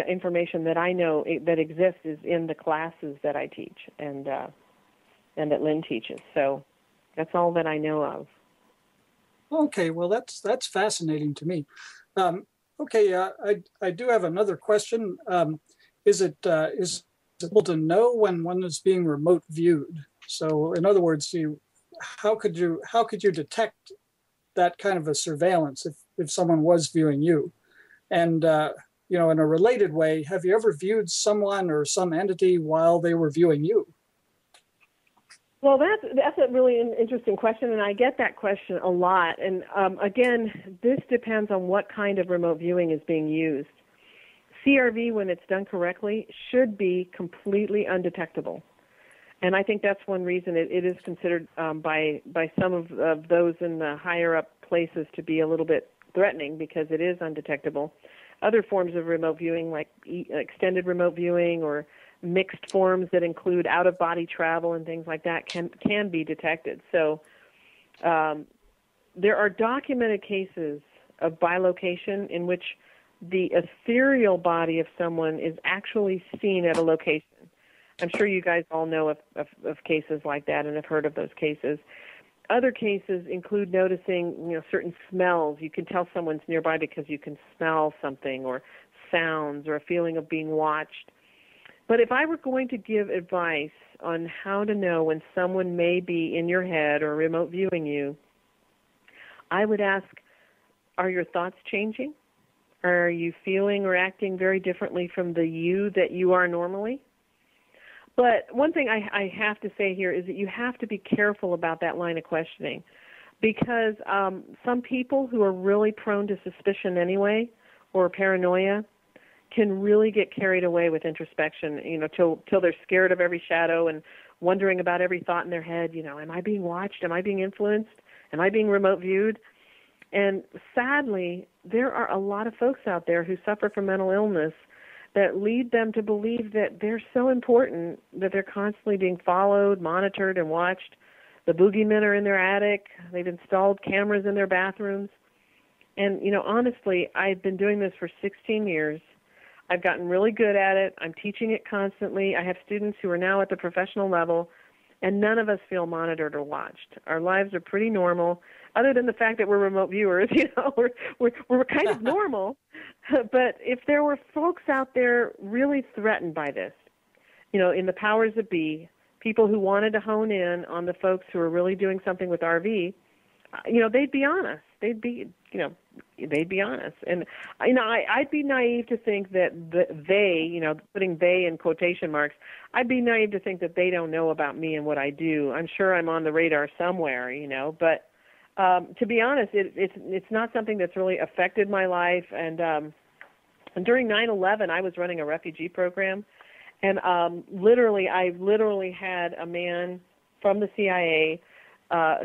information that I know that exists is in the classes that I teach and that Lynn teaches. So that's all that I know of. Okay, well, that's fascinating to me. I do have another question. Is it able to know when one is being remote viewed? So, in other words, how could you detect that kind of a surveillance if someone was viewing you? And in a related way, have you ever viewed someone or some entity while they were viewing you? Well, that's a really interesting question, and I get that question a lot. And again, this depends on what kind of remote viewing is being used. CRV, when it's done correctly, should be completely undetectable. And I think that's one reason it is considered by some of those in the higher up places to be a little bit threatening because it is undetectable. Other forms of remote viewing, like extended remote viewing or mixed forms that include out-of-body travel and things like that, can be detected. So there are documented cases of bilocation in which the ethereal body of someone is actually seen at a location. I'm sure you guys all know of cases like that and have heard of those cases. Other cases include noticing, certain smells. You can tell someone's nearby because you can smell something, or sounds, or a feeling of being watched. But if I were going to give advice on how to know when someone may be in your head or remote viewing you, I would ask, are your thoughts changing? Are you feeling or acting very differently from the you that you are normally? But one thing I have to say here is that you have to be careful about that line of questioning, because some people who are really prone to suspicion anyway, or paranoia, can really get carried away with introspection, till they're scared of every shadow and wondering about every thought in their head. Am I being watched? Am I being influenced? Am I being remote viewed? And sadly, there are a lot of folks out there who suffer from mental illness that lead them to believe that they're so important that they're constantly being followed, monitored, and watched. The boogeymen are in their attic. They've installed cameras in their bathrooms. And, honestly, I've been doing this for 16 years. I've gotten really good at it. I'm teaching it constantly. I have students who are now at the professional level, and none of us feel monitored or watched. Our lives are pretty normal, other than the fact that we're remote viewers. We're kind of normal. But if there were folks out there really threatened by this, in the powers that be, people who wanted to hone in on the folks who are really doing something with RV, they'd be honest. They'd be honest. And, I'd be naive to think that they, putting they in quotation marks, I'd be naive to think that they don't know about me and what I do. I'm sure I'm on the radar somewhere, but to be honest, it's not something that's really affected my life. And during 9/11, I was running a refugee program, and I literally had a man from the CIA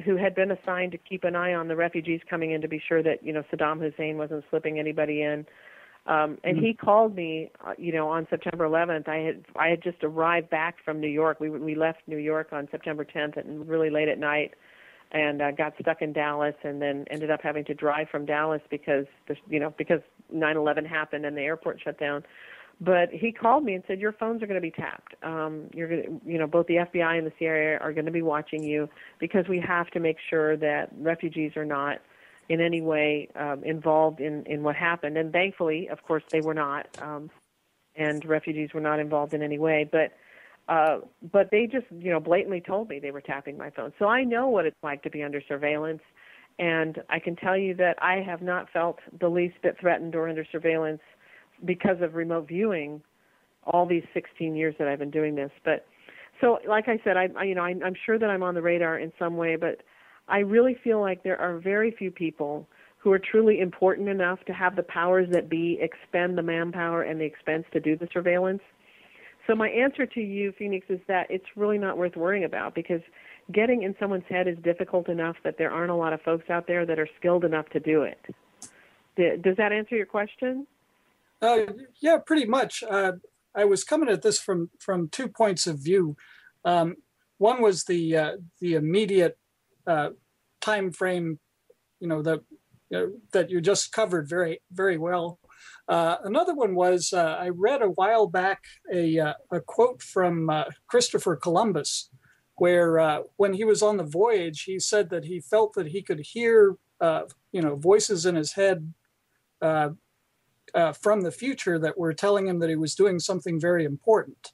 who had been assigned to keep an eye on the refugees coming in to be sure that Saddam Hussein wasn't slipping anybody in. And he called me, on September 11th. I had just arrived back from New York. We left New York on September 10th and really late at night, and got stuck in Dallas, and then ended up having to drive from Dallas because 9/11 happened and the airport shut down. But he called me and said, your phones are going to be tapped. You're going to, both the FBI and the CIA are going to be watching you, because we have to make sure that refugees are not in any way involved in what happened. And thankfully, of course, they were not, and refugees were not involved in any way. But they just, blatantly told me they were tapping my phone. So I know what it's like to be under surveillance. And I can tell you that I have not felt the least bit threatened or under surveillance because of remote viewing all these 16 years that I've been doing this. But so, like I said, I'm sure that I'm on the radar in some way, but I really feel like there are very few people who are truly important enough to have the powers that be expend the manpower and the expense to do the surveillance. So my answer to you, Phoenix, is that it's really not worth worrying about, because getting in someone's head is difficult enough that there aren't a lot of folks out there that are skilled enough to do it. Does that answer your question? Yeah, pretty much. I was coming at this from 2 points of view. One was the immediate time frame, that you just covered very, very well. Another one was I read a while back a quote from Christopher Columbus, where when he was on the voyage, he said that he felt that he could hear voices in his head from the future that were telling him that he was doing something very important.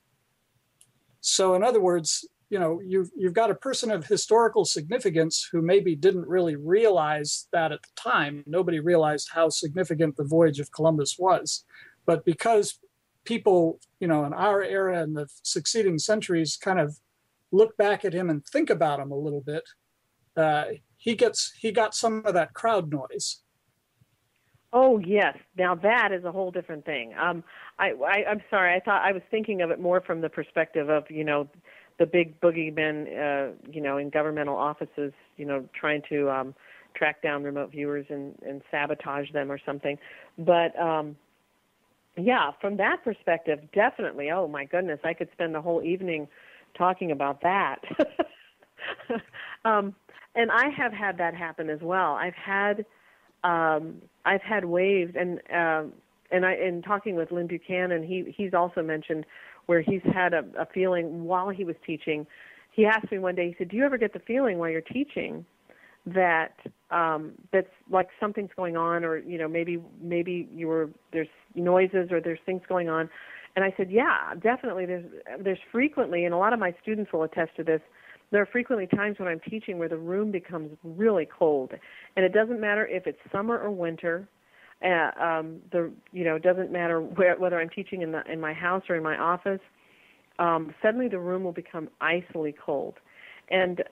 So in other words, you've got a person of historical significance who maybe didn't really realize that at the time. Nobody realized how significant the voyage of Columbus was. But because people, in our era and the succeeding centuries kind of look back at him and think about him a little bit, he got some of that crowd noise. Oh yes, now that is a whole different thing. I'm sorry. I thought I was thinking of it more from the perspective of the big boogeymen in governmental offices trying to track down remote viewers and sabotage them or something. But yeah, from that perspective, definitely. Oh my goodness, I could spend the whole evening talking about that. And I have had that happen as well. I've had waves, and in talking with Lynn Buchanan, he's also mentioned where he's had a feeling while he was teaching. He asked me one day, he said, "Do you ever get the feeling while you're teaching that that's like something's going on, or maybe there's noises or there's things going on?" And I said, "Yeah, definitely. There's frequently, and a lot of my students will attest to this. There are frequently times when I'm teaching where the room becomes really cold, and it doesn't matter if it's summer or winter. It doesn't matter whether I'm teaching in my house or in my office. Suddenly, the room will become icily cold. And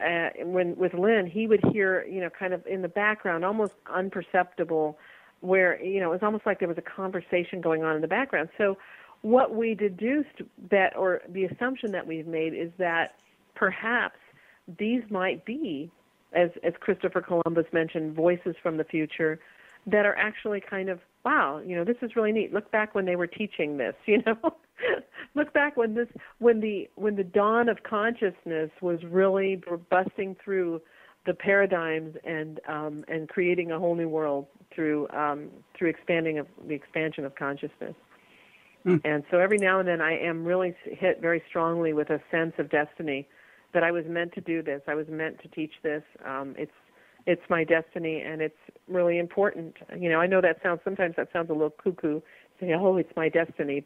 with Lynn, he would hear, kind of in the background, almost imperceptible, where it was almost like there was a conversation going on in the background. So, what we deduced that, or the assumption that we've made, is that perhaps these might be, as Christopher Columbus mentioned, voices from the future that are actually kind of, wow, this is really neat. Look back when they were teaching this, Look back when the dawn of consciousness was really busting through the paradigms and creating a whole new world through the expansion of consciousness. And so every now and then I am really hit very strongly with a sense of destiny, that I was meant to do this. I was meant to teach this. It's my destiny, and it's really important. I know sometimes that sounds a little cuckoo, say, "Oh, it's my destiny,"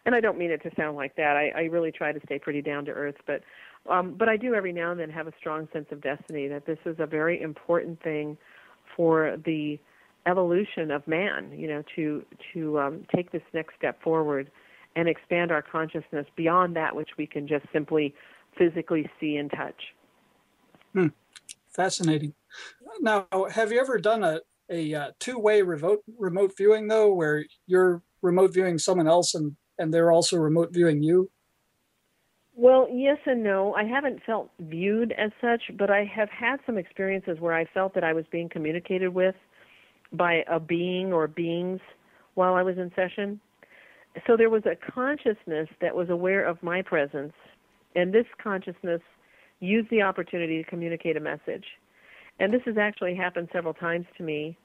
and I don't mean it to sound like that. I really try to stay pretty down to earth, but I do every now and then have a strong sense of destiny, that this is a very important thing for the evolution of man, to take this next step forward and expand our consciousness beyond that which we can just simply physically see and touch. Fascinating. Now, have you ever done a two-way remote viewing, though, where you're remote viewing someone else and they're also remote viewing you? Well, yes and no. I haven't felt viewed as such, but I have had some experiences where I felt that I was being communicated with by a being or beings while I was in session. So there was a consciousness that was aware of my presence, and this consciousness used the opportunity to communicate a message. And this has actually happened several times to me.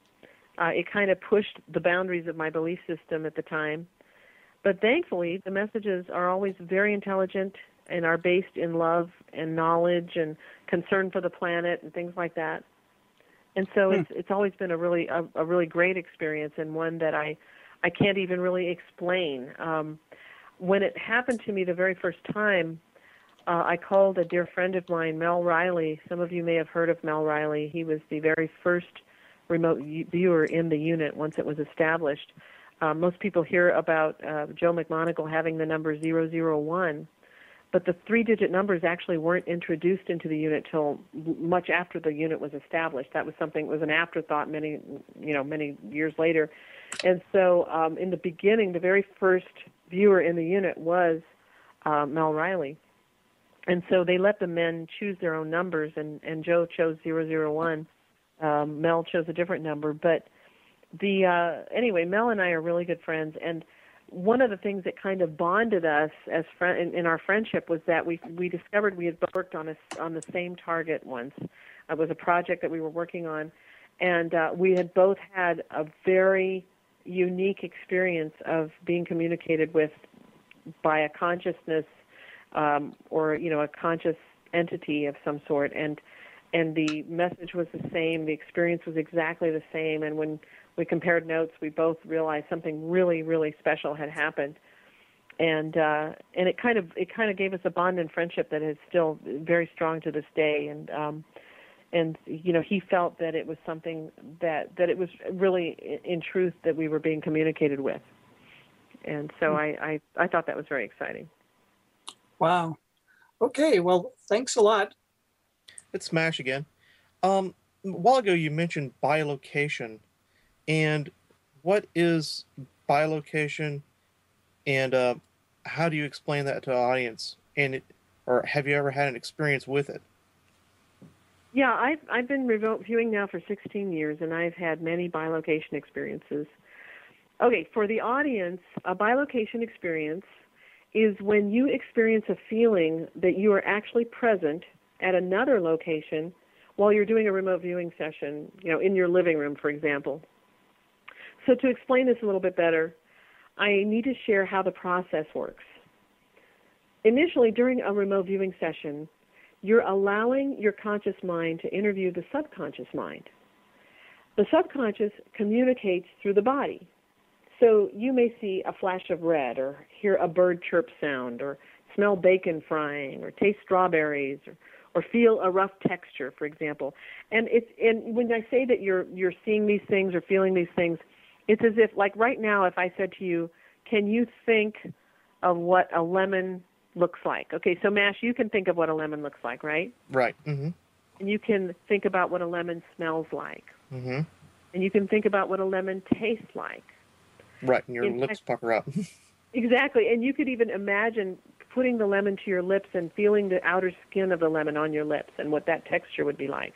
It kind of pushed the boundaries of my belief system at the time. But thankfully, the messages are always very intelligent and are based in love and knowledge and concern for the planet and things like that. And so it's always been a really great experience, and one that I can't even really explain. When it happened to me the very first time, I called a dear friend of mine, Mel Riley. Some of you may have heard of Mel Riley. He was the very first remote viewer in the unit once it was established. Most people hear about Joe McMonagle having the number 001, but the three-digit numbers actually weren't introduced into the unit till much after the unit was established. That was an afterthought many years later. And so in the beginning, the very first viewer in the unit was Mel Riley. And so they let the men choose their own numbers, and Joe chose 001. Mel chose a different number. But anyway, Mel and I are really good friends, and one of the things that kind of bonded us as in our friendship was that we discovered we had both worked on the same target once. It was a project that we were working on, and we had both had a very unique experience of being communicated with by a consciousness or a conscious entity of some sort, and the message was the same, the experience was exactly the same, and when we compared notes, we both realized something really, really special had happened, and it kind of gave us a bond and friendship that is still very strong to this day, and he felt that it was something that it was really in truth that we were being communicated with, And so I thought that was very exciting. Wow. Okay, well, thanks a lot. It's Smash again. A while ago you mentioned bilocation, and what is bilocation, and how do you explain that to the audience? Or have you ever had an experience with it? Yeah, I've been remote viewing now for 16 years, and I've had many bilocation experiences. Okay, for the audience, a bilocation experience is when you experience a feeling that you are actually present at another location while you're doing a remote viewing session, in your living room, for example. So to explain this a little bit better, I need to share how the process works. Initially, during a remote viewing session, you're allowing your conscious mind to interview the subconscious mind. The subconscious communicates through the body. So you may see a flash of red, or hear a bird chirp sound, or smell bacon frying, or taste strawberries, or feel a rough texture, for example. And when I say that you're seeing these things or feeling these things, it's as if, like right now, if I said to you, can you think of what a lemon looks like? Okay, so Mash, you can think of what a lemon looks like, right? Right. Mm-hmm. And you can think about what a lemon smells like. Mm-hmm. And you can think about what a lemon tastes like. Right, and your lips pucker up. Exactly, and you could even imagine putting the lemon to your lips and feeling the outer skin of the lemon on your lips and what that texture would be like.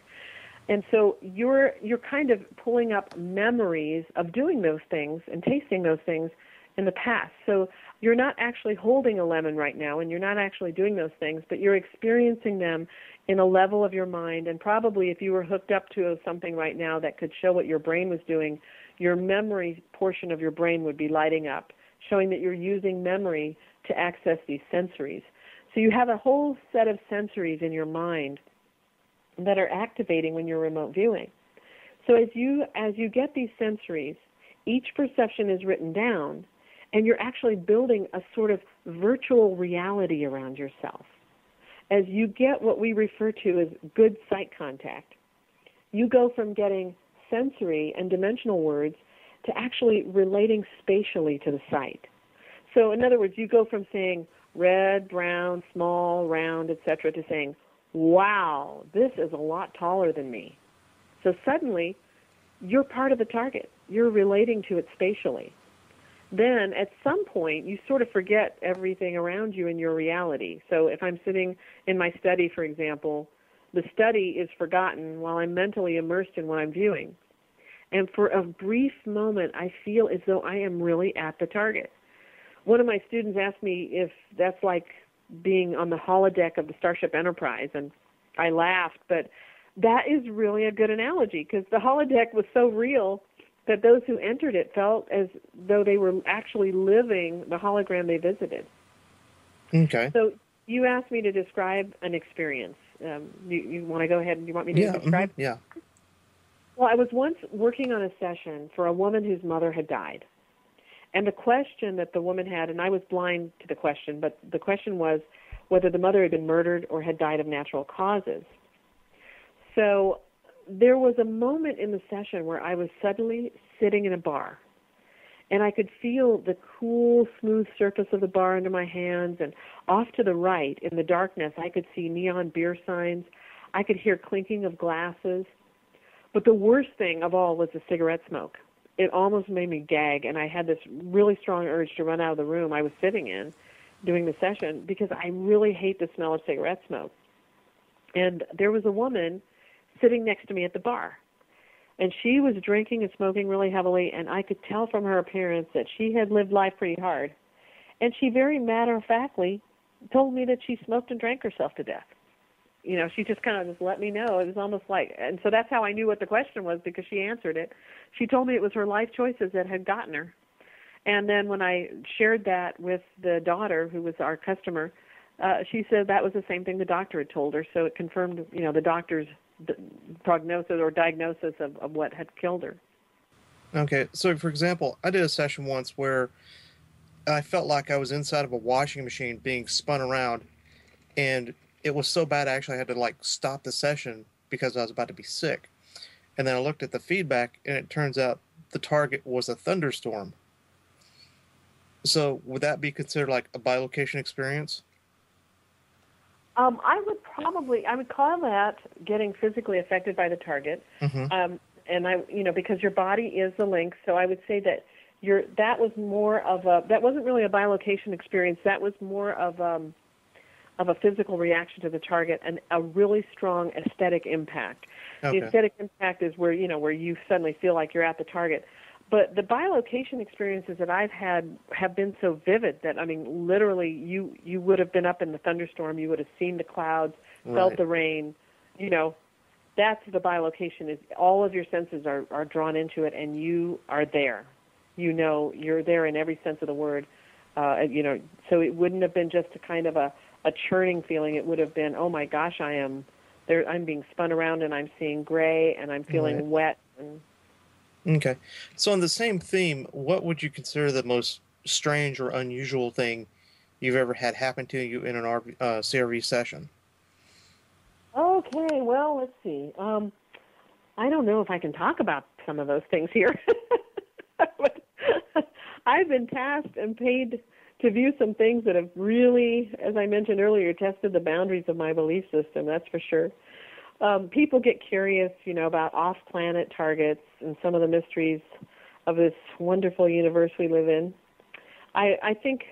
And so you're kind of pulling up memories of doing those things and tasting those things in the past. So you're not actually holding a lemon right now, and you're not actually doing those things, but you're experiencing them in a level of your mind. And probably if you were hooked up to something right now that could show what your brain was doing, your memory portion of your brain would be lighting up, showing that you're using memory to access these sensories. So you have a whole set of sensories in your mind that are activating when you're remote viewing. So as you get these sensories, each perception is written down, and you're actually building a sort of virtual reality around yourself. As you get what we refer to as good sight contact, you go from getting sensory and dimensional words to actually relating spatially to the sight. So in other words, you go from saying red, brown, small, round, etc., to saying, wow, this is a lot taller than me. So suddenly, you're part of the target. You're relating to it spatially. Then at some point, you sort of forget everything around you in your reality. So if I'm sitting in my study, for example, the study is forgotten while I'm mentally immersed in what I'm viewing. And for a brief moment, I feel as though I am really at the target. One of my students asked me if that's like being on the holodeck of the Starship Enterprise, and I laughed, but that is really a good analogy, because the holodeck was so real that those who entered it felt as though they were actually living the hologram they visited. Okay. So you asked me to describe an experience. You want to go ahead and you want me to describe? Mm-hmm. Yeah. Well, I was once working on a session for a woman whose mother had died. And the question that the woman had, and I was blind to the question, but the question was whether the mother had been murdered or had died of natural causes. So there was a moment in the session where I was suddenly sitting in a bar, and I could feel the cool, smooth surface of the bar under my hands, and off to the right, in the darkness, I could see neon beer signs. I could hear clinking of glasses. But the worst thing of all was the cigarette smoke. It almost made me gag, and I had this really strong urge to run out of the room I was sitting in doing the session, because I really hate the smell of cigarette smoke. And there was a woman sitting next to me at the bar, and she was drinking and smoking really heavily, and I could tell from her appearance that she had lived life pretty hard. And she very matter-of-factly told me that she smoked and drank herself to death. She just kind of just let me know. It was almost like, and so that's how I knew what the question was, because she answered it. She told me it was her life choices that had gotten her. And then when I shared that with the daughter, who was our customer, she said that was the same thing the doctor had told her. So it confirmed, the doctor's prognosis or diagnosis of what had killed her. Okay, so for example, I did a session once where I felt like I was inside of a washing machine being spun around, and it was so bad I actually had to stop the session because I was about to be sick. And then I looked at the feedback, and it turns out the target was a thunderstorm. So would that be considered like a bilocation experience? I would call that getting physically affected by the target. Mm-hmm. Because your body is the link, so I would say that that wasn't really a bilocation experience. That was more of a physical reaction to the target and a really strong aesthetic impact. Okay. The aesthetic impact is where you suddenly feel like you're at the target. But the bilocation experiences that I've had have been so vivid that, I mean, literally you would have been up in the thunderstorm, you would have seen the clouds, felt the rain, that's the bilocation. Is all of your senses are drawn into it, and you are there. You're there in every sense of the word. So it wouldn't have been just a kind of a churning feeling. It would have been, oh my gosh, I'm being spun around and I'm seeing gray and I'm feeling wet. Okay. So on the same theme, what would you consider the most strange or unusual thing you've ever had happen to you in an CRV session? Okay, well, let's see. I don't know if I can talk about some of those things here. But I've been tasked and paid to view some things that have really, as I mentioned earlier, tested the boundaries of my belief system, that's for sure. People get curious, about off-planet targets and some of the mysteries of this wonderful universe we live in. I think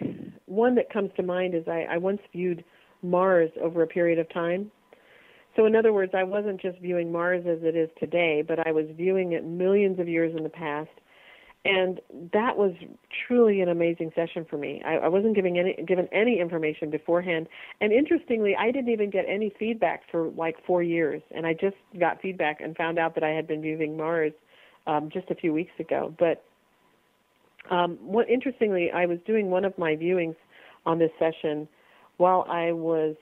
one that comes to mind is I once viewed Mars over a period of time. So in other words, I wasn't just viewing Mars as it is today, but I was viewing it millions of years in the past. And that was truly an amazing session for me. I wasn't given any information beforehand. And interestingly, I didn't even get any feedback for like 4 years. And I just got feedback and found out that I had been viewing Mars just a few weeks ago. But interestingly, I was doing one of my viewings on this session while I was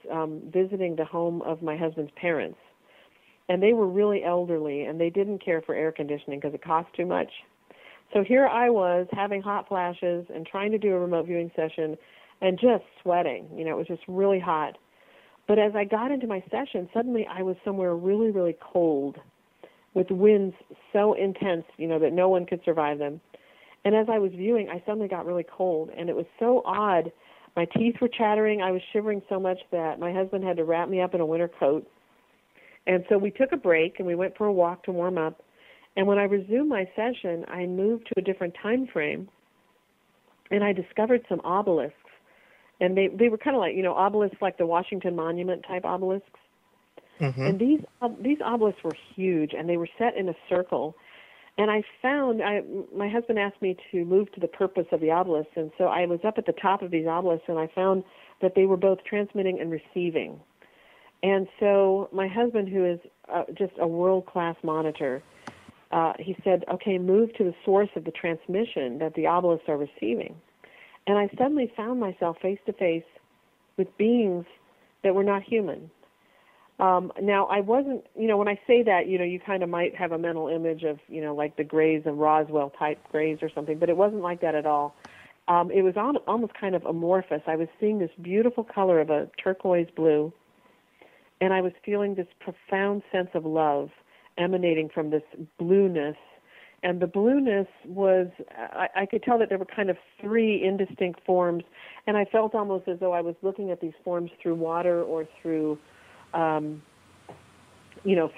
visiting the home of my husband's parents. And they were really elderly, and they didn't care for air conditioning because it cost too much. So here I was having hot flashes and trying to do a remote viewing session and just sweating. It was just really hot. But as I got into my session, suddenly I was somewhere really, really cold with winds so intense, that no one could survive them. And as I was viewing, I suddenly got really cold, and it was so odd. My teeth were chattering. I was shivering so much that my husband had to wrap me up in a winter coat. And so we took a break, and we went for a walk to warm up. And when I resumed my session, I moved to a different time frame, and I discovered some obelisks. And they were kind of like, obelisks like the Washington Monument type obelisks. Mm-hmm. And these obelisks were huge, and they were set in a circle. And my husband asked me to move to the purpose of the obelisks, and so I was up at the top of these obelisks, and I found that they were both transmitting and receiving. And so my husband, who is just a world-class monitor, he said, okay, move to the source of the transmission that the obelisks are receiving. And I suddenly found myself face-to-face with beings that were not human. Now, I wasn't, when I say that, you kind of might have a mental image of, like the Grays of Roswell type Grays or something, but it wasn't like that at all. It was almost kind of amorphous. I was seeing this beautiful color of a turquoise blue, and I was feeling this profound sense of love emanating from this blueness. And the blueness was, I could tell that there were kind of 3 indistinct forms, and I felt almost as though I was looking at these forms through water or through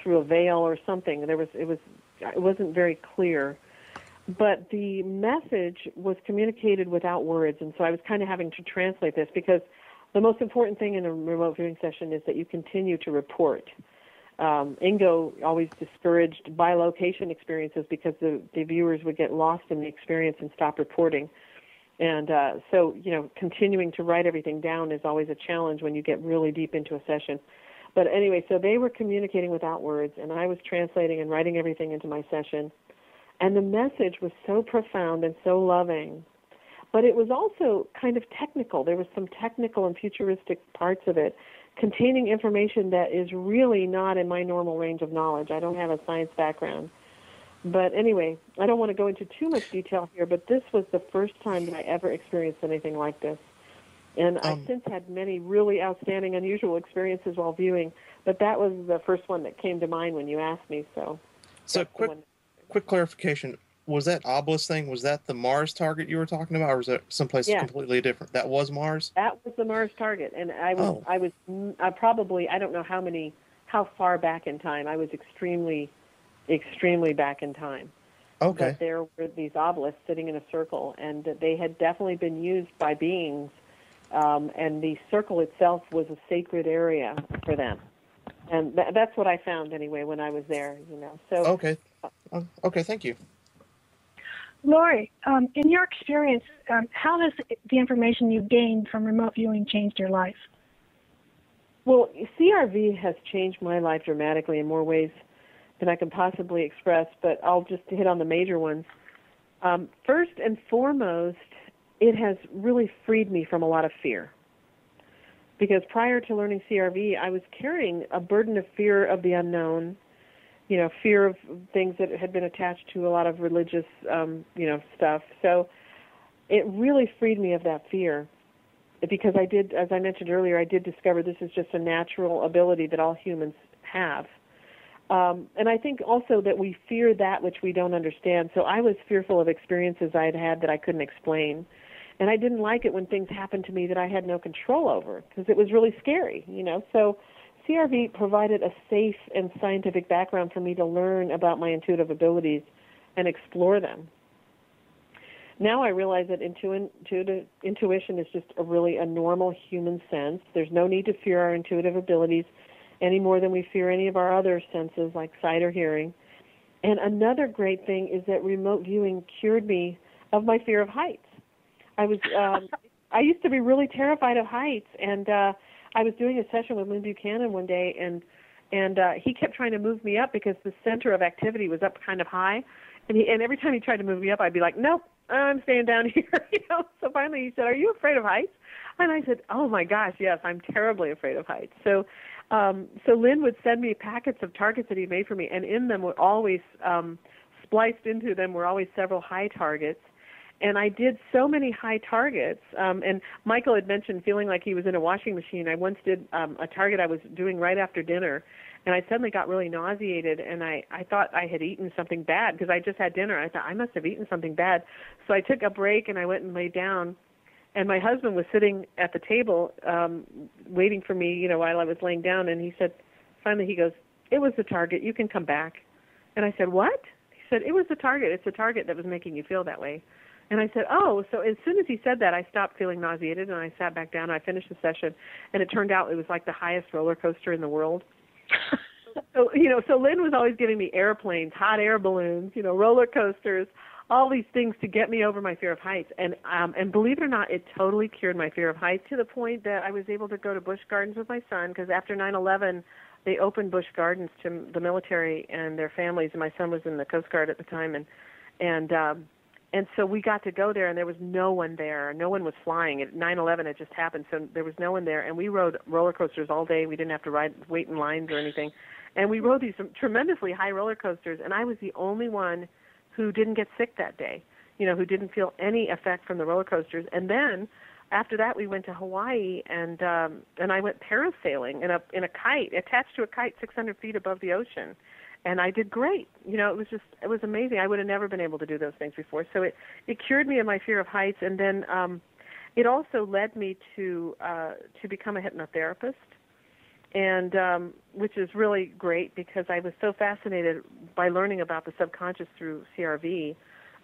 through a veil or something. It wasn't very clear, but the message was communicated without words, and so I was kind of having to translate this, because the most important thing in a remote viewing session is that you continue to report. Ingo always discouraged bilocation experiences because the viewers would get lost in the experience and stop reporting. And so continuing to write everything down is always a challenge when you get really deep into a session. But anyway, so they were communicating without words, and I was translating and writing everything into my session. And the message was so profound and so loving. But it was also kind of technical. There was some technical and futuristic parts of it containing information that is really not in my normal range of knowledge. I don't have a science background. But anyway, I don't want to go into too much detail here, but this was the first time that I ever experienced anything like this. And I've since had many really outstanding, unusual experiences while viewing, but that was the first one that came to mind when you asked me. So quick clarification. was that obelisk thing, was that the Mars target you were talking about, or was that someplace Yeah. completely different? That was Mars? That was the Mars target, and I Oh. was probably, I don't know how far back in time. I was extremely back in time. Okay. But there were these obelisks sitting in a circle, and they had definitely been used by beings, and the circle itself was a sacred area for them. And that's what I found anyway when I was there, So Okay. Okay, thank you. Lori, in your experience, how has the information you gained from remote viewing changed your life? Well, CRV has changed my life dramatically in more ways than I can possibly express, but I'll just hit on the major ones. First and foremost, it has really freed me from a lot of fear. Because prior to learning CRV, I was carrying a burden of fear of the unknown, fear of things that had been attached to a lot of religious, stuff. So it really freed me of that fear. Because I did, as I mentioned earlier, I did discover this is just a natural ability that all humans have. And I think also that we fear that which we don't understand. So I was fearful of experiences I had had that I couldn't explain. And I didn't like it when things happened to me that I had no control over because it was really scary, So CRV provided a safe and scientific background for me to learn about my intuitive abilities and explore them. Now I realize that intuition is just a normal human sense. There's no need to fear our intuitive abilities any more than we fear any of our other senses like sight or hearing. And another great thing is that remote viewing cured me of my fear of heights. I used to be really terrified of heights, and I was doing a session with Lynn Buchanan one day, and he kept trying to move me up because the center of activity was up kind of high, and every time he tried to move me up, I'd be like, nope, I'm staying down here, So finally he said, are you afraid of heights? And I said, oh my gosh, yes, I'm terribly afraid of heights. So Lynn would send me packets of targets that he made for me, and in them were always spliced into them were always several high targets. And I did so many high targets, and Michael had mentioned feeling like he was in a washing machine. I once did a target I was doing right after dinner, and I suddenly got really nauseated, and I thought I had eaten something bad because I just had dinner. I thought I must have eaten something bad. So I took a break, and I went and lay down, and my husband was sitting at the table waiting for me, while I was laying down, and he said, finally he goes, it was the target. You can come back. And I said, what? He said, it was the target. It's the target that was making you feel that way. And I said, oh, so as soon as he said that, I stopped feeling nauseated, and I sat back down, and I finished the session, and it turned out it was like the highest roller coaster in the world. So Lynn was always giving me airplanes, hot air balloons, roller coasters, all these things to get me over my fear of heights. And believe it or not, it totally cured my fear of heights to the point that I was able to go to Busch Gardens with my son, because after 9/11, they opened Busch Gardens to the military and their families, and my son was in the Coast Guard at the time, and so we got to go there, and there was no one there. No one was flying. 9/11 had just happened, so there was no one there. And we rode roller coasters all day. We didn't have to wait in lines or anything. And we rode these tremendously high roller coasters, and I was the only one who didn't get sick that day, who didn't feel any effect from the roller coasters. And then after that, we went to Hawaii, and I went parasailing in a kite, attached to a kite 600 feet above the ocean. And I did great. It was amazing. I would have never been able to do those things before. So it cured me of my fear of heights. And then it also led me to become a hypnotherapist, and which is really great because I was so fascinated by learning about the subconscious through CRV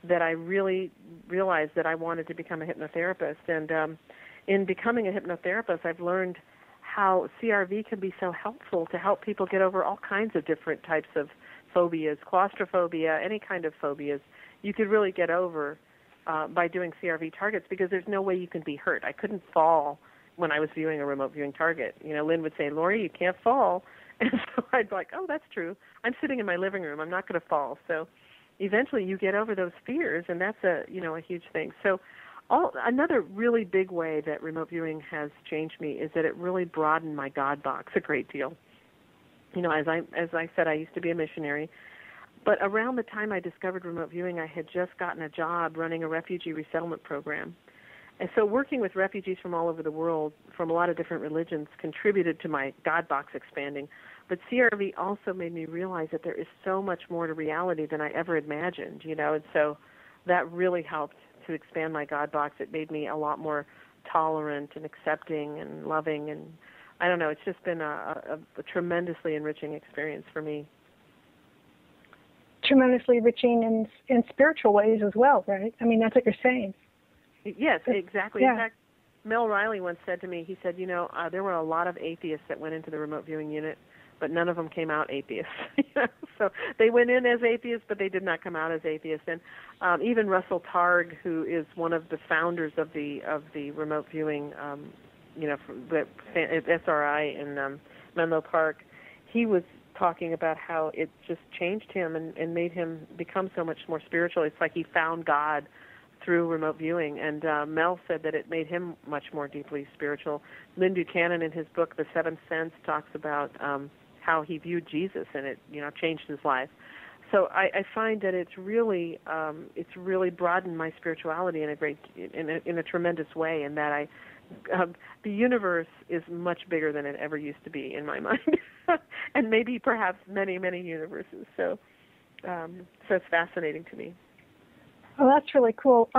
that I really realized that I wanted to become a hypnotherapist. And in becoming a hypnotherapist, I've learned how CRV can be so helpful to help people get over all kinds of different types of phobias, claustrophobia, any kind of phobias. You could really get over by doing CRV targets because there's no way you can be hurt. I couldn't fall when I was viewing a remote viewing target. Lynn would say, Lori, you can't fall. And so I'd be like, oh, that's true. I'm sitting in my living room. I'm not going to fall. So eventually you get over those fears, and that's a huge thing. So another really big way that remote viewing has changed me is that it really broadened my God box a great deal. As I said, I used to be a missionary, but around the time I discovered remote viewing, I had just gotten a job running a refugee resettlement program. And so working with refugees from all over the world, from a lot of different religions, contributed to my God box expanding. But CRV also made me realize that there is so much more to reality than I ever imagined, and so that really helped to expand my God box. It made me a lot more tolerant and accepting and loving, and I don't know, it's just been a tremendously enriching experience for me. Tremendously enriching in spiritual ways as well, right? I mean, that's what you're saying. Yes, exactly. Yeah. In fact, Mel Riley once said to me, he said, there were a lot of atheists that went into the remote viewing unit, but none of them came out atheists. So they went in as atheists, but they did not come out as atheists. And even Russell Targ, who is one of the founders of the remote viewing, from the SRI in Menlo Park, he was talking about how it just changed him and made him become so much more spiritual. It's like he found God through remote viewing, and Mel said that it made him much more deeply spiritual. Lynn Buchanan, in his book The Seventh Sense, talks about how he viewed Jesus, and it changed his life. So I find that it's really broadened my spirituality in a tremendous way, in that the universe is much bigger than it ever used to be in my mind, and maybe perhaps many, many universes. So it's fascinating to me. Oh, that's really cool.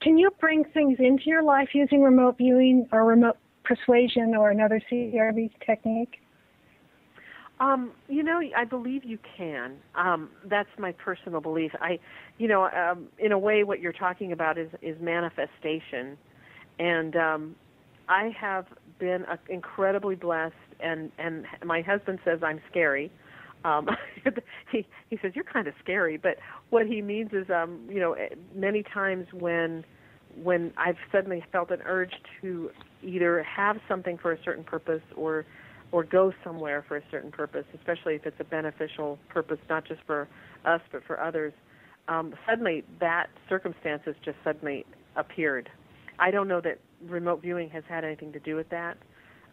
Can you bring things into your life using remote viewing or remote persuasion or another CRV technique? I believe you can. That's my personal belief. In a way, what you're talking about is manifestation, and I have been incredibly blessed. And my husband says I'm scary. He says you're kind of scary, but what he means is, many times when I've suddenly felt an urge to either have something for a certain purpose or go somewhere for a certain purpose, especially if it's a beneficial purpose, not just for us but for others, suddenly that circumstance has just suddenly appeared. I don't know that remote viewing has had anything to do with that,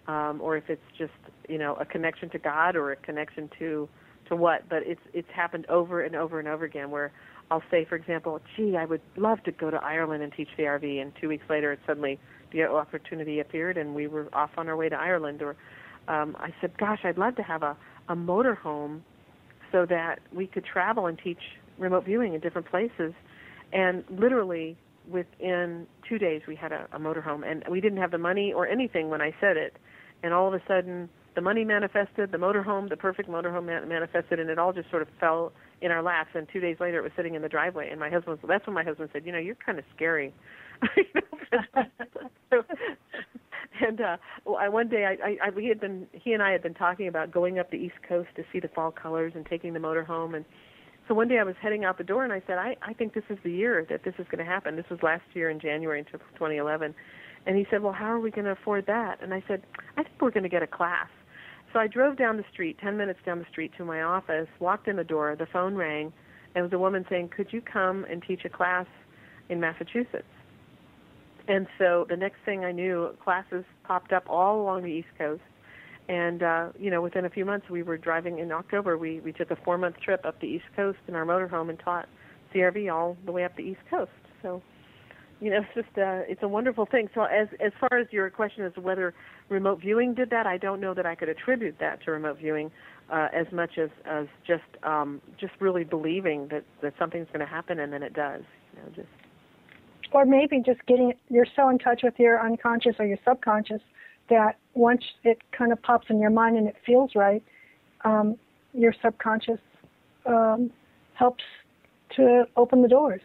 or if it's just a connection to God or a connection to what, but it's happened over and over and over again, where I'll say, for example, gee, I would love to go to Ireland and teach the RV, and 2 weeks later suddenly the opportunity appeared and we were off on our way to Ireland. Or I said, gosh, I'd love to have a motorhome so that we could travel and teach remote viewing in different places. And literally within 2 days we had a motorhome, and we didn't have the money or anything when I said it. And all of a sudden the money manifested, the motorhome, the perfect motorhome manifested, and it all just sort of fell in our laps. And 2 days later it was sitting in the driveway, and that's when my husband said, you're kind of scary. And one day he and I had been talking about going up the East Coast to see the fall colors and taking the motor home. And so one day I was heading out the door, and I said, I think this is the year that this is going to happen. This was last year in January until 2011. And he said, well, how are we going to afford that? And I said, I think we're going to get a class. So I drove down the street, 10 minutes down the street to my office, walked in the door, the phone rang, and it was a woman saying, could you come and teach a class in Massachusetts? And so the next thing I knew, classes popped up all along the East Coast. And, within a few months, we were driving in October. We took a 4-month trip up the East Coast in our motorhome and taught CRV all the way up the East Coast. So, it's just, it's a wonderful thing. So as far as your question as to whether remote viewing did that, I don't know that I could attribute that to remote viewing as much as just really believing that something's going to happen, and then it does. Or maybe just you're so in touch with your unconscious or your subconscious that once it kind of pops in your mind and it feels right, your subconscious helps to open the doors.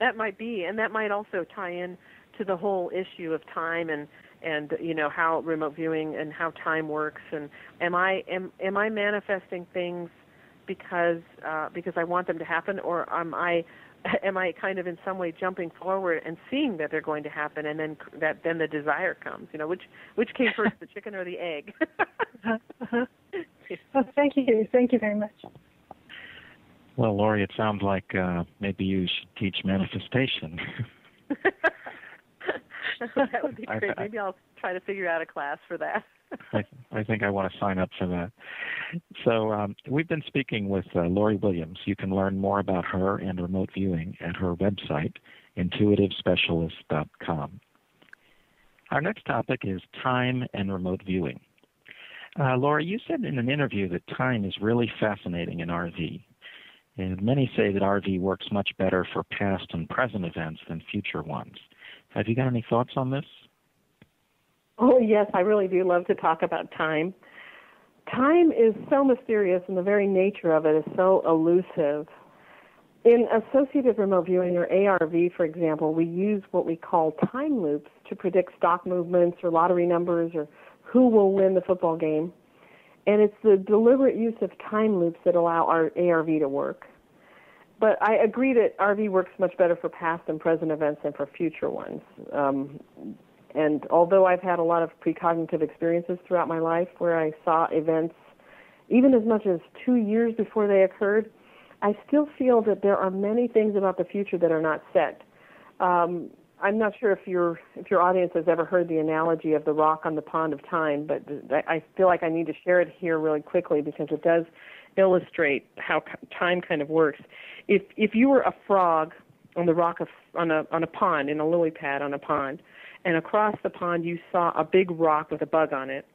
That might be, and that might also tie in to the whole issue of time and how remote viewing and how time works. And am I manifesting things because I want them to happen, or am I kind of in some way jumping forward and seeing that they're going to happen, and then the desire comes? Which came first, the chicken or the egg? Well, thank you very much. Well, Lori, it sounds like maybe you should teach manifestation. That would be great. Maybe I'll try to figure out a class for that. I think I want to sign up for that. So we've been speaking with Lori Williams. You can learn more about her and remote viewing at her website, intuitivespecialist.com. Our next topic is time and remote viewing. Laura, you said in an interview that time is really fascinating in RV. And many say that RV works much better for past and present events than future ones. Have you got any thoughts on this? Oh, yes, I really do love to talk about time. Time is so mysterious, and the very nature of it is so elusive. In associative remote viewing, or ARV, for example, we use what we call time loops to predict stock movements or lottery numbers or who will win the football game. And it's the deliberate use of time loops that allow our ARV to work. But I agree that RV works much better for past and present events than for future ones. And although I've had a lot of precognitive experiences throughout my life where I saw events even as much as 2 years before they occurred, I still feel that there are many things about the future that are not set. I'm not sure if your audience has ever heard the analogy of the rock on the pond of time, but I feel like I need to share it here really quickly because it does illustrate how time kind of works. If you were a frog on the rock on a pond, in a lily pad on a pond, and across the pond you saw a big rock with a bug on it,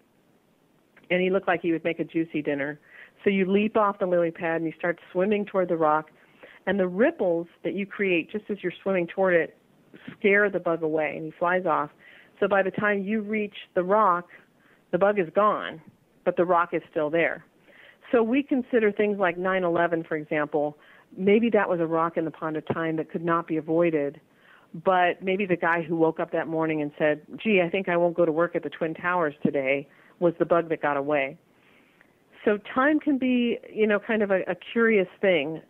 and he looked like he would make a juicy dinner, so you leap off the lily pad and you start swimming toward the rock, and the ripples that you create just as you're swimming toward it scare the bug away, and he flies off. So by the time you reach the rock, the bug is gone, but the rock is still there. So we consider things like 9/11, for example. Maybe that was a rock in the pond of time that could not be avoided, but maybe the guy who woke up that morning and said, gee, I think I won't go to work at the Twin Towers today, was the bug that got away. So time can be, kind of a curious thing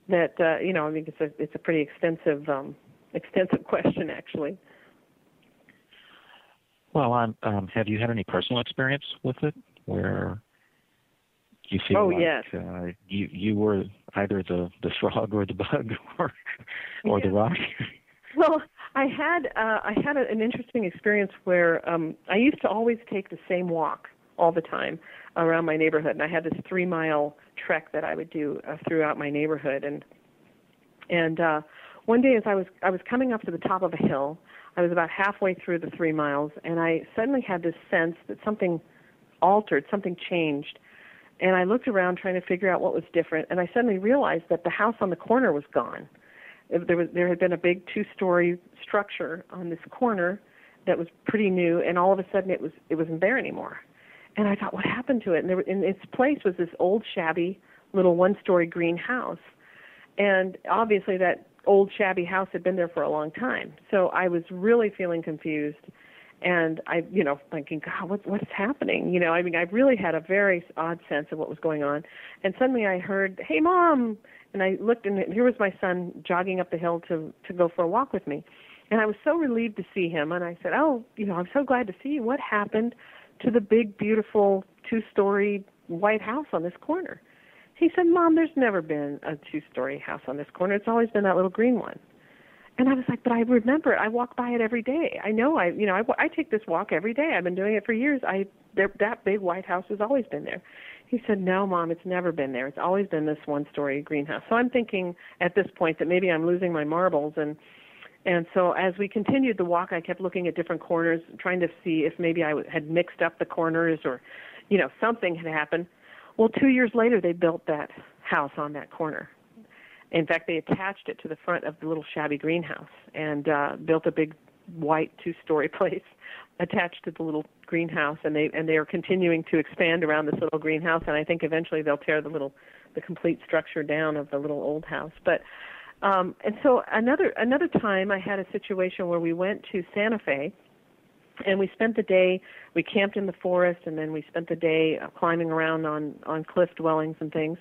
that, I think it's a pretty extensive question, actually. Well, have you had any personal experience with it where you feel yes. You were either the frog or the bug or the rock? Well, I had an interesting experience where I used to always take the same walk all the time around my neighborhood, and I had this 3-mile trek that I would do throughout my neighborhood, and one day as I was coming up to the top of a hill, I was about halfway through the 3 miles, and I suddenly had this sense that something altered, something changed, and I looked around trying to figure out what was different, and I suddenly realized that the house on the corner was gone. There had been a big 2-story structure on this corner that was pretty new, and all of a sudden it wasn't there anymore. And I thought, what happened to it? And in its place was this old, shabby, little 1-story green house. And obviously that old, shabby house had been there for a long time. So I was really feeling confused. And I, thinking, God, what's happening? I really had a very odd sense of what was going on. And suddenly I heard, hey, Mom. And I looked, and here was my son jogging up the hill to go for a walk with me. And I was so relieved to see him. And I said, I'm so glad to see you. What happened to the big, beautiful 2-story white house on this corner? He said, Mom, there's never been a 2-story house on this corner. It's always been that little green one. And I was like, but I remember it. I walk by it every day. I know I take this walk every day. I've been doing it for years. That big white house has always been there. He said, no, Mom, it's never been there. It's always been this 1-story greenhouse. So I'm thinking at this point that maybe I'm losing my marbles. And so as we continued the walk, I kept looking at different corners, trying to see if maybe I had mixed up the corners or, something had happened. Well, 2 years later, they built that house on that corner. In fact, they attached it to the front of the little shabby greenhouse and built a big white 2-story place attached to the little greenhouse, and they are continuing to expand around this little greenhouse, and I think eventually they'll tear the complete structure down of the little old house. But and so another time I had a situation where we went to Santa Fe, and we spent the day, we camped in the forest, and then we spent the day climbing around on cliff dwellings and things.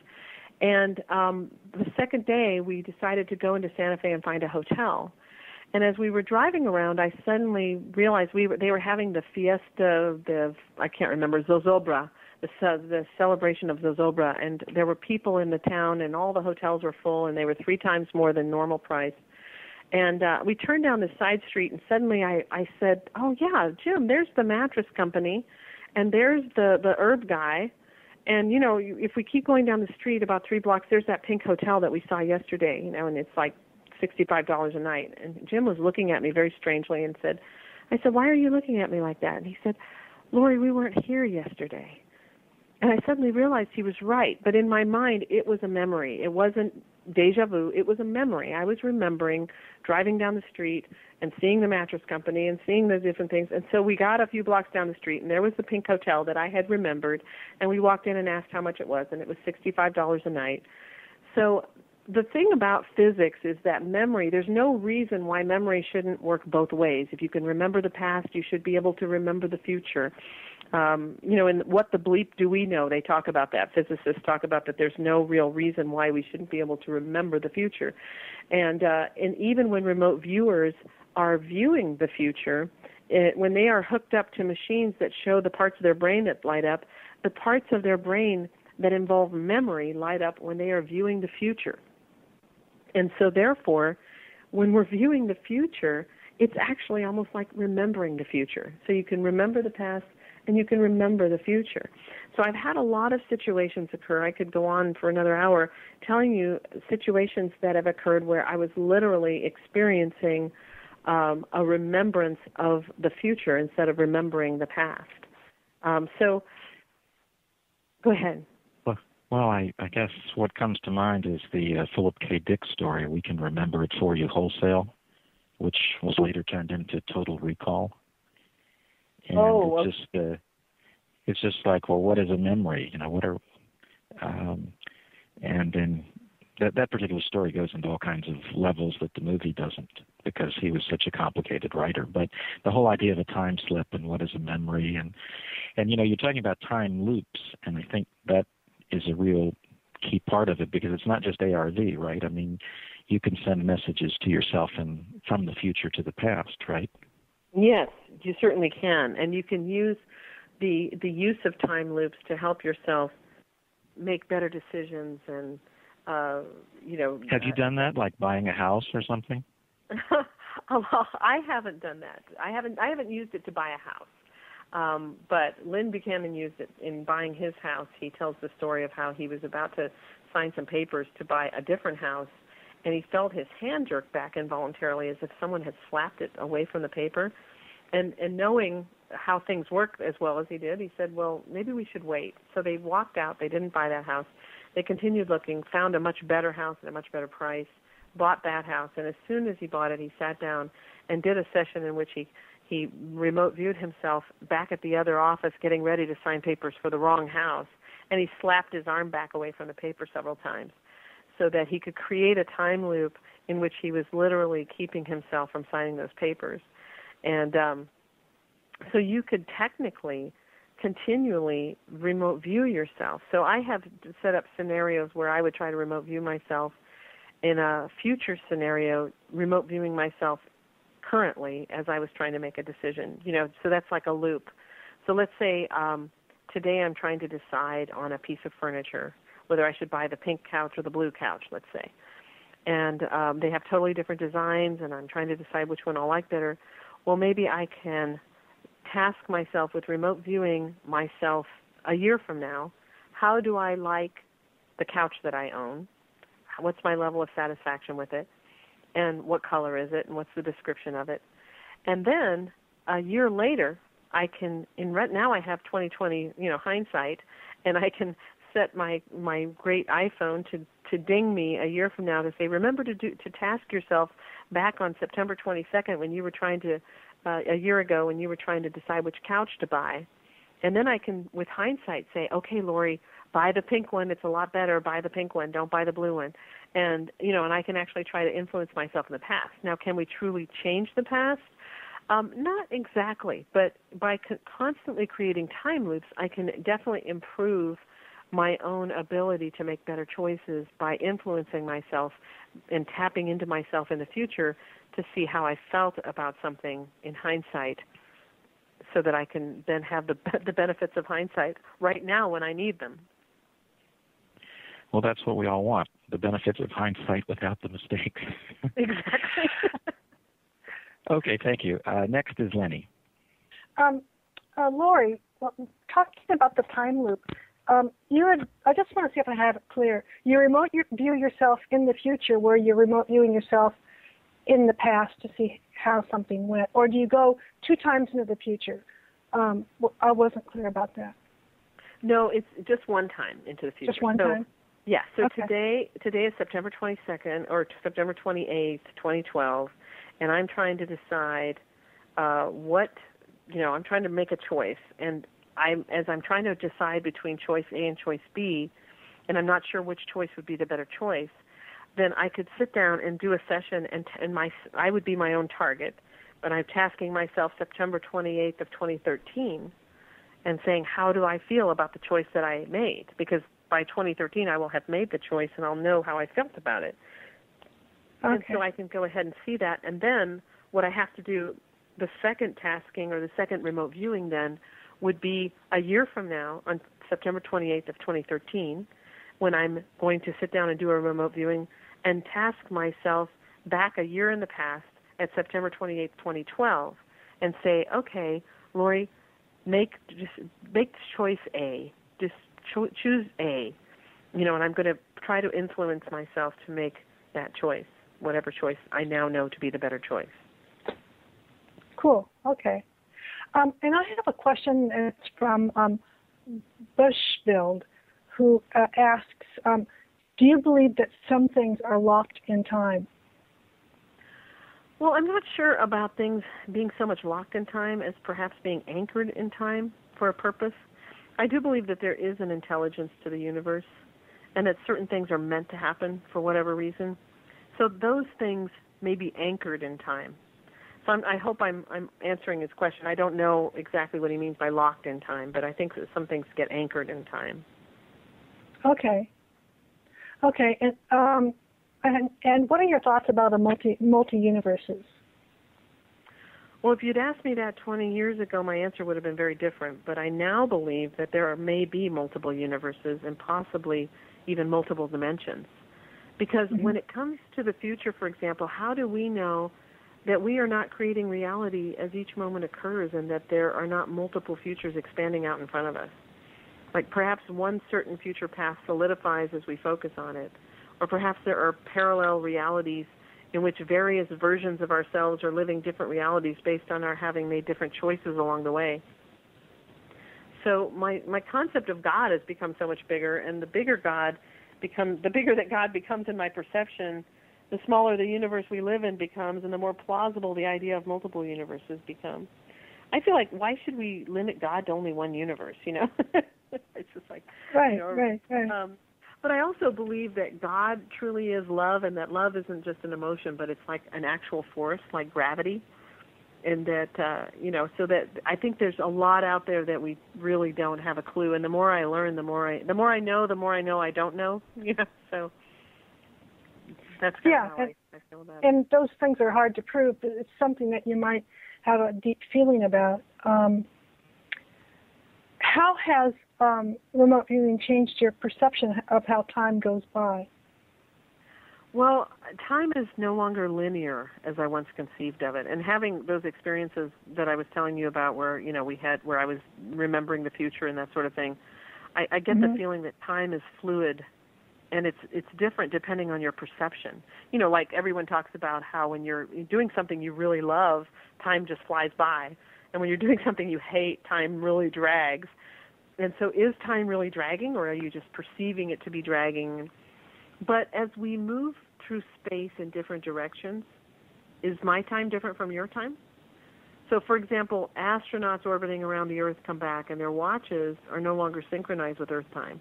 And the second day, we decided to go into Santa Fe and find a hotel. And as we were driving around, I suddenly realized they were having the fiesta, I can't remember, Zozobra, the celebration of Zozobra. And there were people in the town, and all the hotels were full, and they were 3 times more than normal price. And we turned down the side street, and suddenly I said, oh, yeah, Jim, there's the mattress company, and there's the herb guy. And, if we keep going down the street about 3 blocks, there's that pink hotel that we saw yesterday, and it's like $65 a night. And Jim was looking at me very strangely and said, I said, why are you looking at me like that? And he said, Lori, we weren't here yesterday. And I suddenly realized he was right. But in my mind, it was a memory. It wasn't deja vu. It was a memory. I was remembering driving down the street and seeing the mattress company and seeing those different things. And so we got a few blocks down the street, and there was the Pink Hotel that I had remembered. And we walked in and asked how much it was, and it was $65 a night. So the thing about physics is that memory, there's no reason why memory shouldn't work both ways. If you can remember the past, you should be able to remember the future. And what the bleep do we know? They talk about that. Physicists talk about that there's no real reason why we shouldn't be able to remember the future. And even when remote viewers are viewing the future, when they are hooked up to machines that show the parts of their brain that light up, the parts of their brain that involve memory light up when they are viewing the future. And so therefore, when we're viewing the future, it's actually almost like remembering the future. So you can remember the past and you can remember the future. So I've had a lot of situations occur. I could go on for another hour telling you situations that have occurred where I was literally experiencing a remembrance of the future instead of remembering the past. So go ahead. Well, I guess what comes to mind is the Philip K. Dick story, We Can Remember It For You Wholesale, which was later turned into Total Recall. And it's just like, well, what is a memory? And then that particular story goes into all kinds of levels that the movie doesn't, because he was such a complicated writer. But the whole idea of a time slip and what is a memory, and you're talking about time loops, and I think that is a real key part of it, because it's not just ARV, right? I mean, you can send messages to yourself and from the future to the past, right? Yes, you certainly can, and you can use the use of time loops to help yourself make better decisions. And Have you done that, like buying a house or something? I haven't done that. I haven't used it to buy a house. But Lynn Buchanan used it in buying his house. He tells the story of how he was about to sign some papers to buy a different house, and he felt his hand jerk back involuntarily as if someone had slapped it away from the paper. And knowing how things work as well as he did, he said, well, maybe we should wait. So they walked out. They didn't buy that house. They continued looking, found a much better house at a much better price, bought that house, and as soon as he bought it, he sat down and did a session in which he remote viewed himself back at the other office getting ready to sign papers for the wrong house, and he slapped his arm back away from the paper several times so that he could create a time loop in which he was literally keeping himself from signing those papers. And so you could technically continually remote view yourself. So I have set up scenarios where I would try to remote view myself in a future scenario, remote viewing myself currently as I was trying to make a decision. So that's like a loop. So let's say today I'm trying to decide on a piece of furniture, whether I should buy the pink couch or the blue couch, let's say. And they have totally different designs, and I'm trying to decide which one I'll like better. Well, maybe I can task myself with remote viewing myself a year from now. How do I like the couch that I own? What's my level of satisfaction with it? And what color is it? And what's the description of it? And then a year later, I can, now I have 20/20, hindsight, and I can set my great iPhone to ding me a year from now to say, remember to task yourself back on September 22nd when you were trying to, a year ago when you were trying to decide which couch to buy. And then I can, with hindsight, say, okay, Lori, buy the pink one. It's a lot better. Buy the pink one. Don't buy the blue one. And, and I can actually try to influence myself in the past. Now, can we truly change the past? Not exactly, but by constantly creating time loops, I can definitely improve my own ability to make better choices by influencing myself and tapping into myself in the future to see how I felt about something in hindsight, so that I can then have the benefits of hindsight right now when I need them. Well, that's what we all want, the benefits of hindsight without the mistakes. Exactly. Okay, thank you. Next is Lenny. Lori, talking about the time loop, I just want to see if I have it clear. You remote view yourself in the future, where you're remote viewing yourself in the past to see how something went, or do you go 2 times into the future? I wasn't clear about that. No, it's just one time into the future. Just one time? Yeah. So Okay. today is September 22nd or September 28th, 2012, and I'm trying to decide I'm trying to make a choice, and as I'm trying to decide between choice A and choice B, and I'm not sure which choice would be the better choice, then I could sit down and do a session, and I would be my own target, but I'm tasking myself September 28th of 2013 and saying, how do I feel about the choice that I made? Because by 2013, I will have made the choice, and I'll know how I felt about it. Okay. And so I can go ahead and see that, and then what I have to do, the second tasking or the second remote viewing then, would be a year from now on September 28th of 2013, when I'm going to sit down and do a remote viewing and task myself back a year in the past at September 28th, 2012, and say, okay, Lori, make choice A. Just choose A. And I'm going to try to influence myself to make that choice, whatever choice I now know to be the better choice. Cool. Okay. And I have a question, and it's from Bushbuild, who asks, do you believe that some things are locked in time? Well, I'm not sure about things being so much locked in time as perhaps being anchored in time for a purpose. I do believe that there is an intelligence to the universe and that certain things are meant to happen for whatever reason. So those things may be anchored in time. So I hope I'm answering his question. I don't know exactly what he means by locked in time, but I think that some things get anchored in time. Okay. Okay. And what are your thoughts about a multi-universes? Well, if you'd asked me that 20 years ago, my answer would have been very different. But I now believe that there may be multiple universes and possibly even multiple dimensions. Because when it comes to the future, for example, how do we know that we are not creating reality as each moment occurs and that there are not multiple futures expanding out in front of us? Like perhaps one certain future path solidifies as we focus on it. Or perhaps there are parallel realities in which various versions of ourselves are living different realities based on our having made different choices along the way. So my concept of God has become so much bigger, and the bigger that God becomes in my perception, the smaller the universe we live in becomes, and the more plausible the idea of multiple universes becomes. I feel like, why should we limit God to only one universe, It's just like... Right. But I also believe that God truly is love, and that love isn't just an emotion, but it's like an actual force, like gravity. And that, so that I think there's a lot out there that we really don't have a clue. And the more I learn, the more I know I don't know, so that's kind of how I feel about it. And those things are hard to prove, but it's something that you might have a deep feeling about. How has remote viewing changed your perception of how time goes by? Well, time is no longer linear as I once conceived of it. And having those experiences that I was telling you about where, where I was remembering the future and that sort of thing, I get the feeling that time is fluid, and it's different depending on your perception. Like everyone talks about how when you're doing something you really love, time just flies by. And when you're doing something you hate, time really drags. And so is time really dragging, or are you just perceiving it to be dragging? But as we move through space in different directions, is my time different from your time? So, for example, astronauts orbiting around the Earth come back, and their watches are no longer synchronized with Earth time.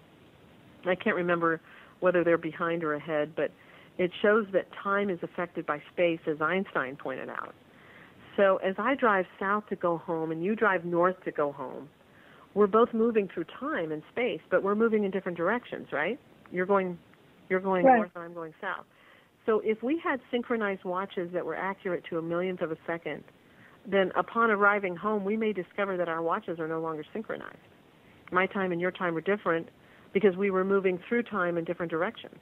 I can't remember whether they're behind or ahead, but it shows that time is affected by space, as Einstein pointed out. So as I drive south to go home and you drive north to go home, we're both moving through time and space, but we're moving in different directions, right? You're going right. north and I'm going south. So if we had synchronized watches that were accurate to a millionth of a second, then upon arriving home, we may discover that our watches are no longer synchronized. My time and your time are different because we were moving through time in different directions.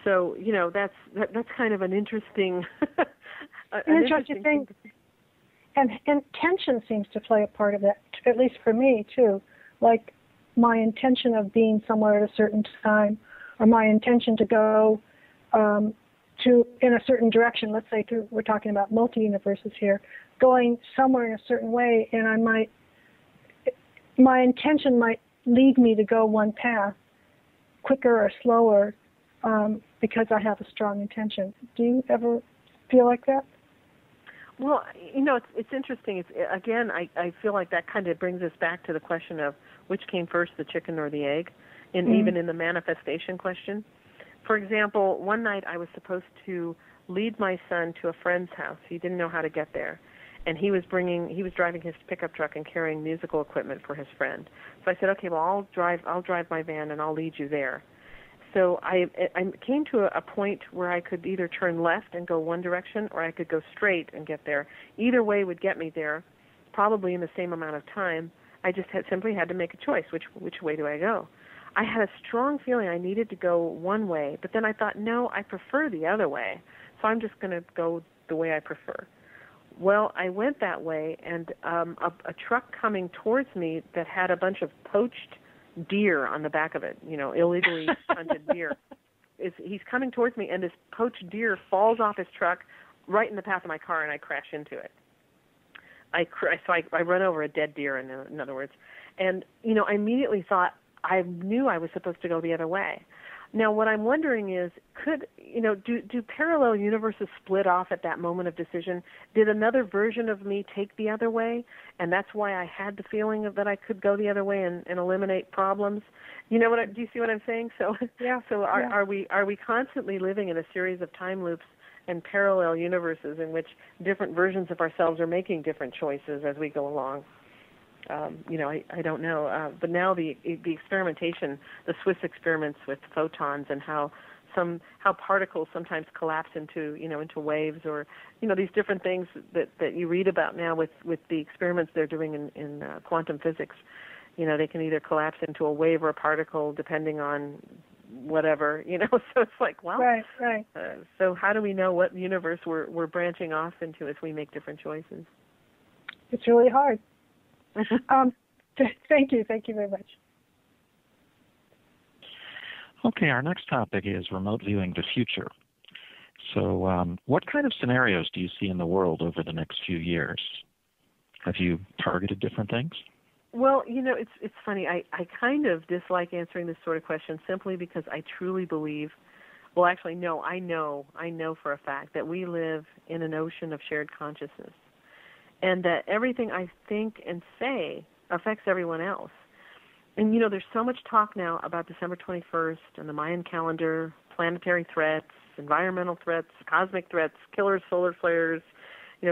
So, that's kind of an interesting interesting thing. And intention seems to play a part of that, at least for me, too. Like my intention of being somewhere at a certain time, or my intention to go to in a certain direction. Let's say we're talking about multi-universes here, going somewhere in a certain way, and my intention might lead me to go one path, quicker or slower, because I have a strong intention. Do you ever feel like that? Well, it's interesting. Again, I feel like that kind of brings us back to the question of which came first, the chicken or the egg, and even in the manifestation question. For example, one night I was supposed to lead my son to a friend's house. He didn't know how to get there, and he was driving his pickup truck and carrying musical equipment for his friend. So I said, okay, well, I'll drive my van and I'll lead you there. So I came to a point where I could either turn left and go one direction, or I could go straight and get there. Either way would get me there, probably in the same amount of time. I just simply had to make a choice. Which way do I go? I had a strong feeling I needed to go one way, but then I thought, no, I prefer the other way, so I'm just going to go the way I prefer. Well, I went that way, and a truck coming towards me that had a bunch of poached deer on the back of it, illegally hunted deer. He's coming towards me, and this poached deer falls off his truck right in the path of my car, and I crash into it. So I run over a dead deer, in other words. And, I immediately thought, I knew I was supposed to go the other way. Now, what I'm wondering is, do parallel universes split off at that moment of decision? Did another version of me take the other way, and that's why I had the feeling that I could go the other way and eliminate problems? Do you see what I'm saying? So, yeah. So are we constantly living in a series of time loops and parallel universes in which different versions of ourselves are making different choices as we go along? I don't know. But now the experimentation, the Swiss experiments with photons and how particles sometimes collapse into waves, or these different things that you read about now with the experiments they're doing in quantum physics. They can either collapse into a wave or a particle depending on whatever. So it's like, well, right. So how do we know what universe we're branching off into as we make different choices? It's really hard. Thank you very much. Okay, our next topic is remote viewing the future. So what kind of scenarios do you see in the world over the next few years? Have you targeted different things? Well, it's funny. I kind of dislike answering this sort of question simply because I truly believe, well, actually, no, I know for a fact that we live in an ocean of shared consciousness, and that everything I think and say affects everyone else. And, there's so much talk now about December 21st and the Mayan calendar, planetary threats, environmental threats, cosmic threats, killer solar flares,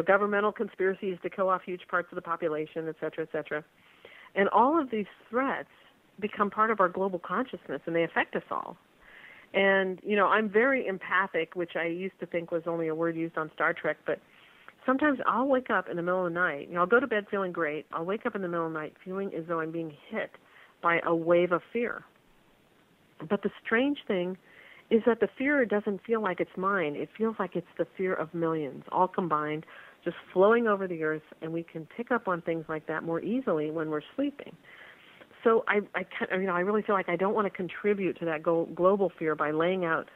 governmental conspiracies to kill off huge parts of the population, et cetera, et cetera. And all of these threats become part of our global consciousness, and they affect us all. And, I'm very empathic, which I used to think was only a word used on Star Trek, but sometimes I'll wake up in the middle of the night. I'll go to bed feeling great. I'll wake up in the middle of the night feeling as though I'm being hit by a wave of fear. But the strange thing is that the fear doesn't feel like it's mine. It feels like it's the fear of millions, all combined, just flowing over the earth, and we can pick up on things like that more easily when we're sleeping. So I really feel like I don't want to contribute to that global fear by laying out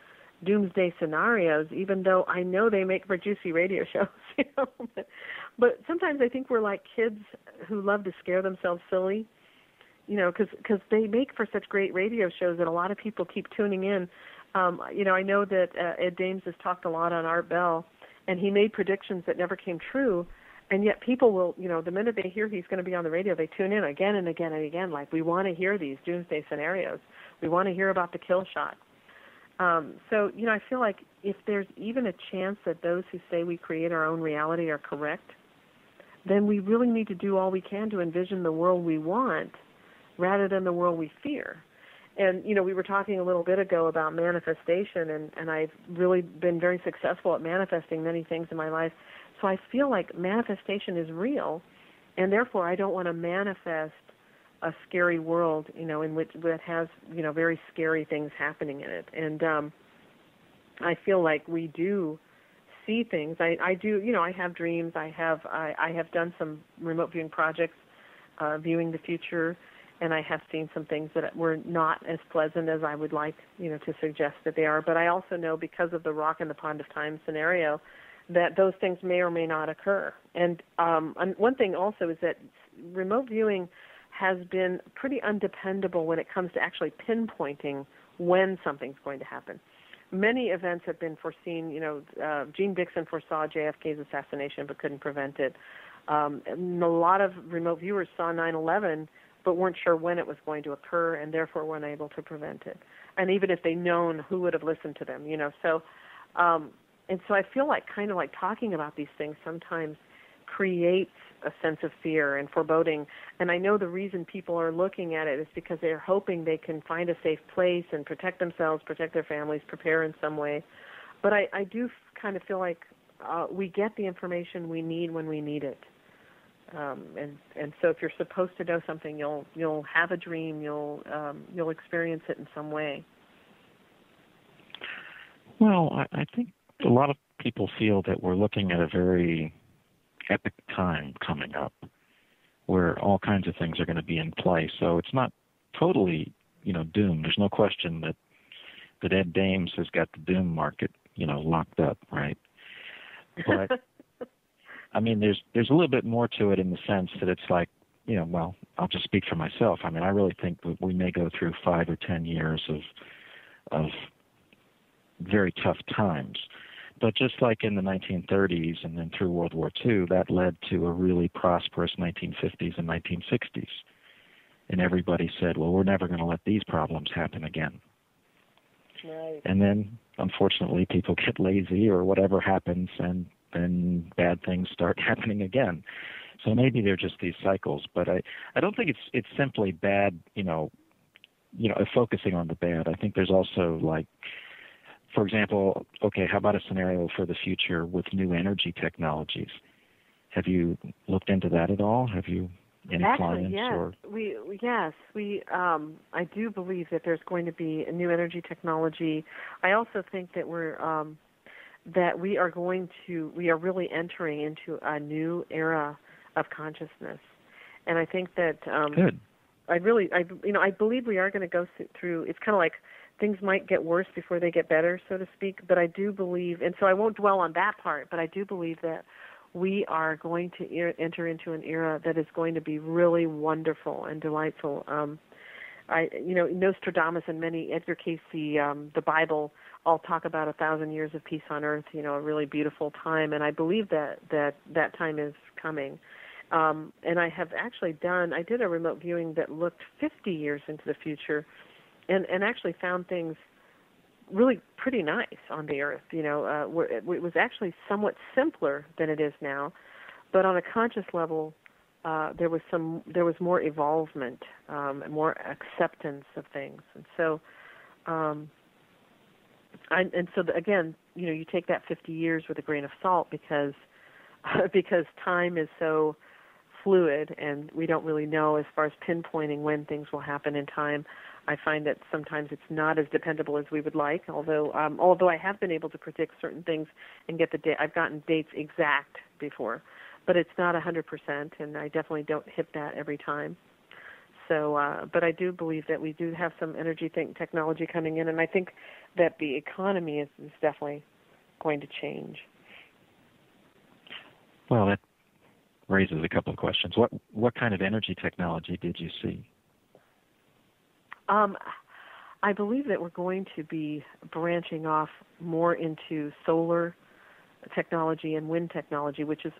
doomsday scenarios, even though I know they make for juicy radio shows. But sometimes I think we're like kids who love to scare themselves silly, because they make for such great radio shows that a lot of people keep tuning in. I know that Ed Dames has talked a lot on Art Bell, and he made predictions that never came true, and yet people will, the minute they hear he's going to be on the radio, they tune in again and again and again, like, we want to hear these doomsday scenarios. We want to hear about the kill shot. So, I feel like if there's even a chance that those who say we create our own reality are correct, then we really need to do all we can to envision the world we want rather than the world we fear. And, we were talking a little bit ago about manifestation, and I've really been very successful at manifesting many things in my life. So I feel like manifestation is real, and therefore I don't want to manifest a scary world, in which that has, very scary things happening in it. And I feel like we do see things. I do, I have dreams. I have done some remote viewing projects, viewing the future, and I have seen some things that were not as pleasant as I would like, to suggest that they are. But I also know, because of the rock in the pond of time scenario, that those things may or may not occur. And one thing also is that remote viewing has been pretty undependable when it comes to actually pinpointing when something's going to happen. Many events have been foreseen. Gene Dixon foresaw JFK's assassination but couldn't prevent it. And a lot of remote viewers saw 9/11 but weren't sure when it was going to occur and therefore weren't able to prevent it. And even if they'd known, who would have listened to them? So and so I feel like kind of like talking about these things sometimes creates a sense of fear and foreboding. And I know the reason people are looking at it is because they're hoping they can find a safe place and protect themselves, protect their families, prepare in some way. But I do kind of feel like we get the information we need when we need it. And so if you're supposed to know something, you'll have a dream, you'll experience it in some way. Well, I think a lot of people feel that we're looking at a very epic time coming up where all kinds of things are going to be in play. So it's not totally, doomed. There's no question that Ed Dames has got the doom market, locked up, right? But I mean, there's a little bit more to it in the sense that it's like, well, I'll just speak for myself. I mean, I really think that we may go through 5 or 10 years of very tough times. But just like in the 1930s and then through World War II, that led to a really prosperous 1950s and 1960s. And everybody said, well, we're never going to let these problems happen again. Right. And then, unfortunately, people get lazy or whatever happens, and then bad things start happening again. So maybe they're just these cycles. But I don't think it's simply bad, focusing on the bad. I think there's also, like, for example, okay, how about a scenario for the future with new energy technologies? Have you looked into that at all? Have you any clients? Yes. Or? I do believe that there's going to be a new energy technology. I also think that we are really entering into a new era of consciousness, and I think that Good. I believe we are going to go through. It's kind of like things might get worse before they get better, so to speak. But I do believe, and so I won't dwell on that part, but I do believe that we are going to enter into an era that is going to be really wonderful and delightful. Nostradamus and many, Edgar Cayce, the Bible, all talk about 1,000 years of peace on earth, a really beautiful time. And I believe that time is coming. And I have actually I did a remote viewing that looked 50 years into the future, and actually found things really pretty nice on the earth. Where it was actually somewhat simpler than it is now, but on a conscious level, there was more evolvement, and more acceptance of things. And so, again, you take that 50 years with a grain of salt because time is so fluid, and we don't really know as far as pinpointing when things will happen in time. I find that sometimes it's not as dependable as we would like, although I have been able to predict certain things and get the date. I've gotten dates exact before, but it's not 100%, and I definitely don't hit that every time. So, but I do believe that we do have some energy technology coming in, and I think that the economy is definitely going to change. Well, that raises a couple of questions. What kind of energy technology did you see? I believe that we're going to be branching off more into solar technology and wind technology, which is,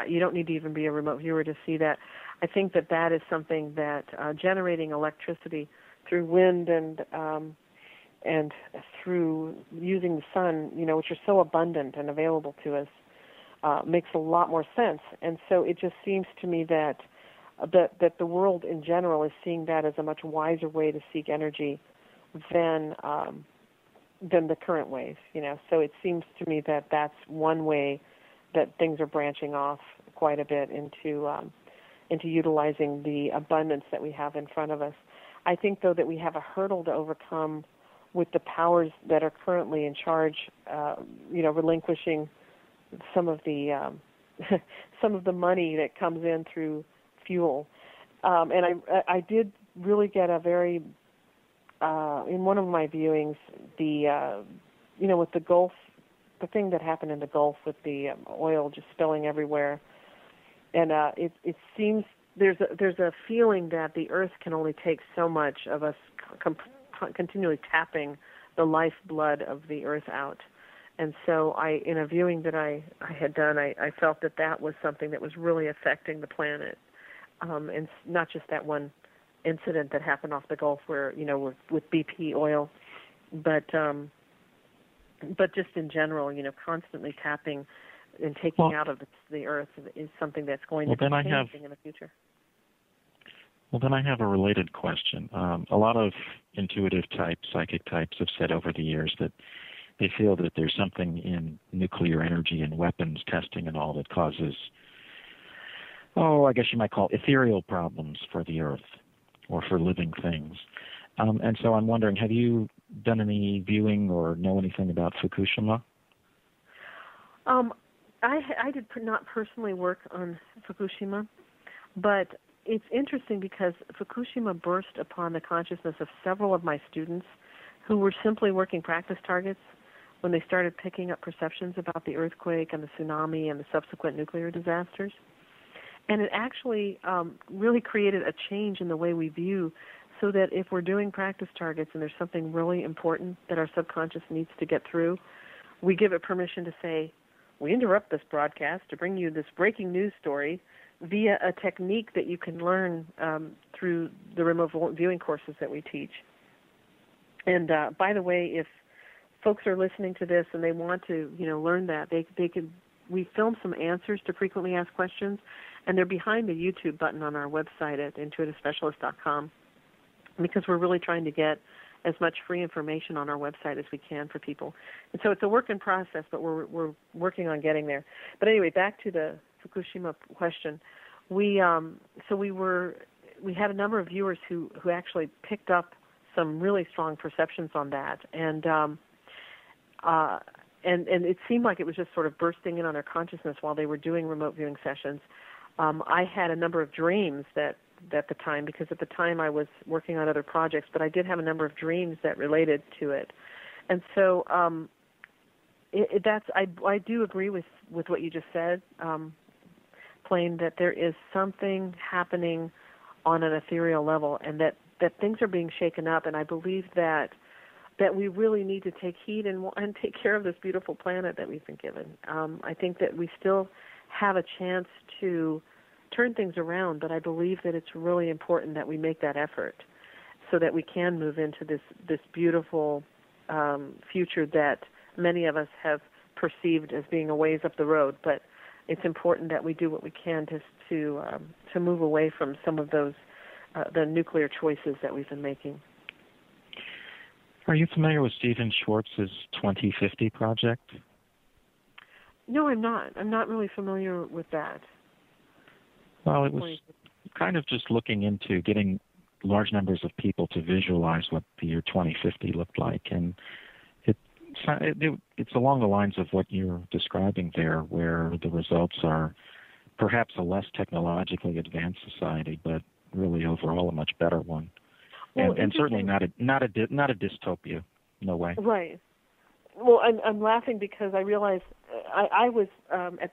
you don't need to even be a remote viewer to see that. I think that is something that generating electricity through wind and through using the sun, which are so abundant and available to us, makes a lot more sense. And so it just seems to me that the world in general is seeing that as a much wiser way to seek energy than the current ways. So it seems to me that that's one way that things are branching off quite a bit into utilizing the abundance that we have in front of us. I think, though, that we have a hurdle to overcome with the powers that are currently in charge, relinquishing some of the money that comes in through fuel. And I did really get a very in one of my viewings, the with the Gulf, the thing that happened in the Gulf with the oil just spilling everywhere, and it seems there's a feeling that the Earth can only take so much of us continually tapping the lifeblood of the Earth out. And so in a viewing that I had done, I felt that was something that was really affecting the planet, and not just that one incident that happened off the Gulf where, with BP oil, but just in general, constantly tapping and taking out of the Earth is something that's going to be changing in the future. Well, then I have a related question. A lot of intuitive types, psychic types have said over the years that they feel that there's something in nuclear energy and weapons testing and all that causes, I guess you might call ethereal problems for the Earth or for living things. And so I'm wondering, have you done any viewing or know anything about Fukushima? I did not personally work on Fukushima, but it's interesting because Fukushima burst upon the consciousness of several of my students who were simply working practice targets when they started picking up perceptions about the earthquake and the tsunami and the subsequent nuclear disasters. And it actually really created a change in the way we view, so that if we're doing practice targets and there's something really important that our subconscious needs to get through, we give it permission to say, we interrupt this broadcast to bring you this breaking news story via a technique that you can learn through the remote viewing courses that we teach. And by the way, if folks are listening to this and they want to, learn that, we film some answers to frequently asked questions, and they're behind the YouTube button on our website at intuitivespecialist.com, because we're really trying to get as much free information on our website as we can for people. And so it's a work in process, but we're working on getting there. But anyway, back to the Fukushima question. We had a number of viewers who actually picked up some really strong perceptions on that, and it seemed like it was just sort of bursting in on their consciousness while they were doing remote viewing sessions. I had a number of dreams at the time, because at the time I was working on other projects, but I did have a number of dreams that related to it. And so I do agree with what you just said, Plain, that there is something happening on an ethereal level, and that things are being shaken up, and I believe that we really need to take heed and take care of this beautiful planet that we've been given. I think that we still have a chance to turn things around, but I believe that it's really important that we make that effort so that we can move into this beautiful future that many of us have perceived as being a ways up the road. But it's important that we do what we can to move away from some of those the nuclear choices that we've been making. Are you familiar with Stephen Schwartz's 2050 project? No, I'm not. I'm not really familiar with that. Well, it was kind of just looking into getting large numbers of people to visualize what the year 2050 looked like. And it's along the lines of what you're describing there, where the results are perhaps a less technologically advanced society, but really overall a much better one. Well, and certainly not a dystopia. No way. Right. Well, I'm laughing because I realize I was at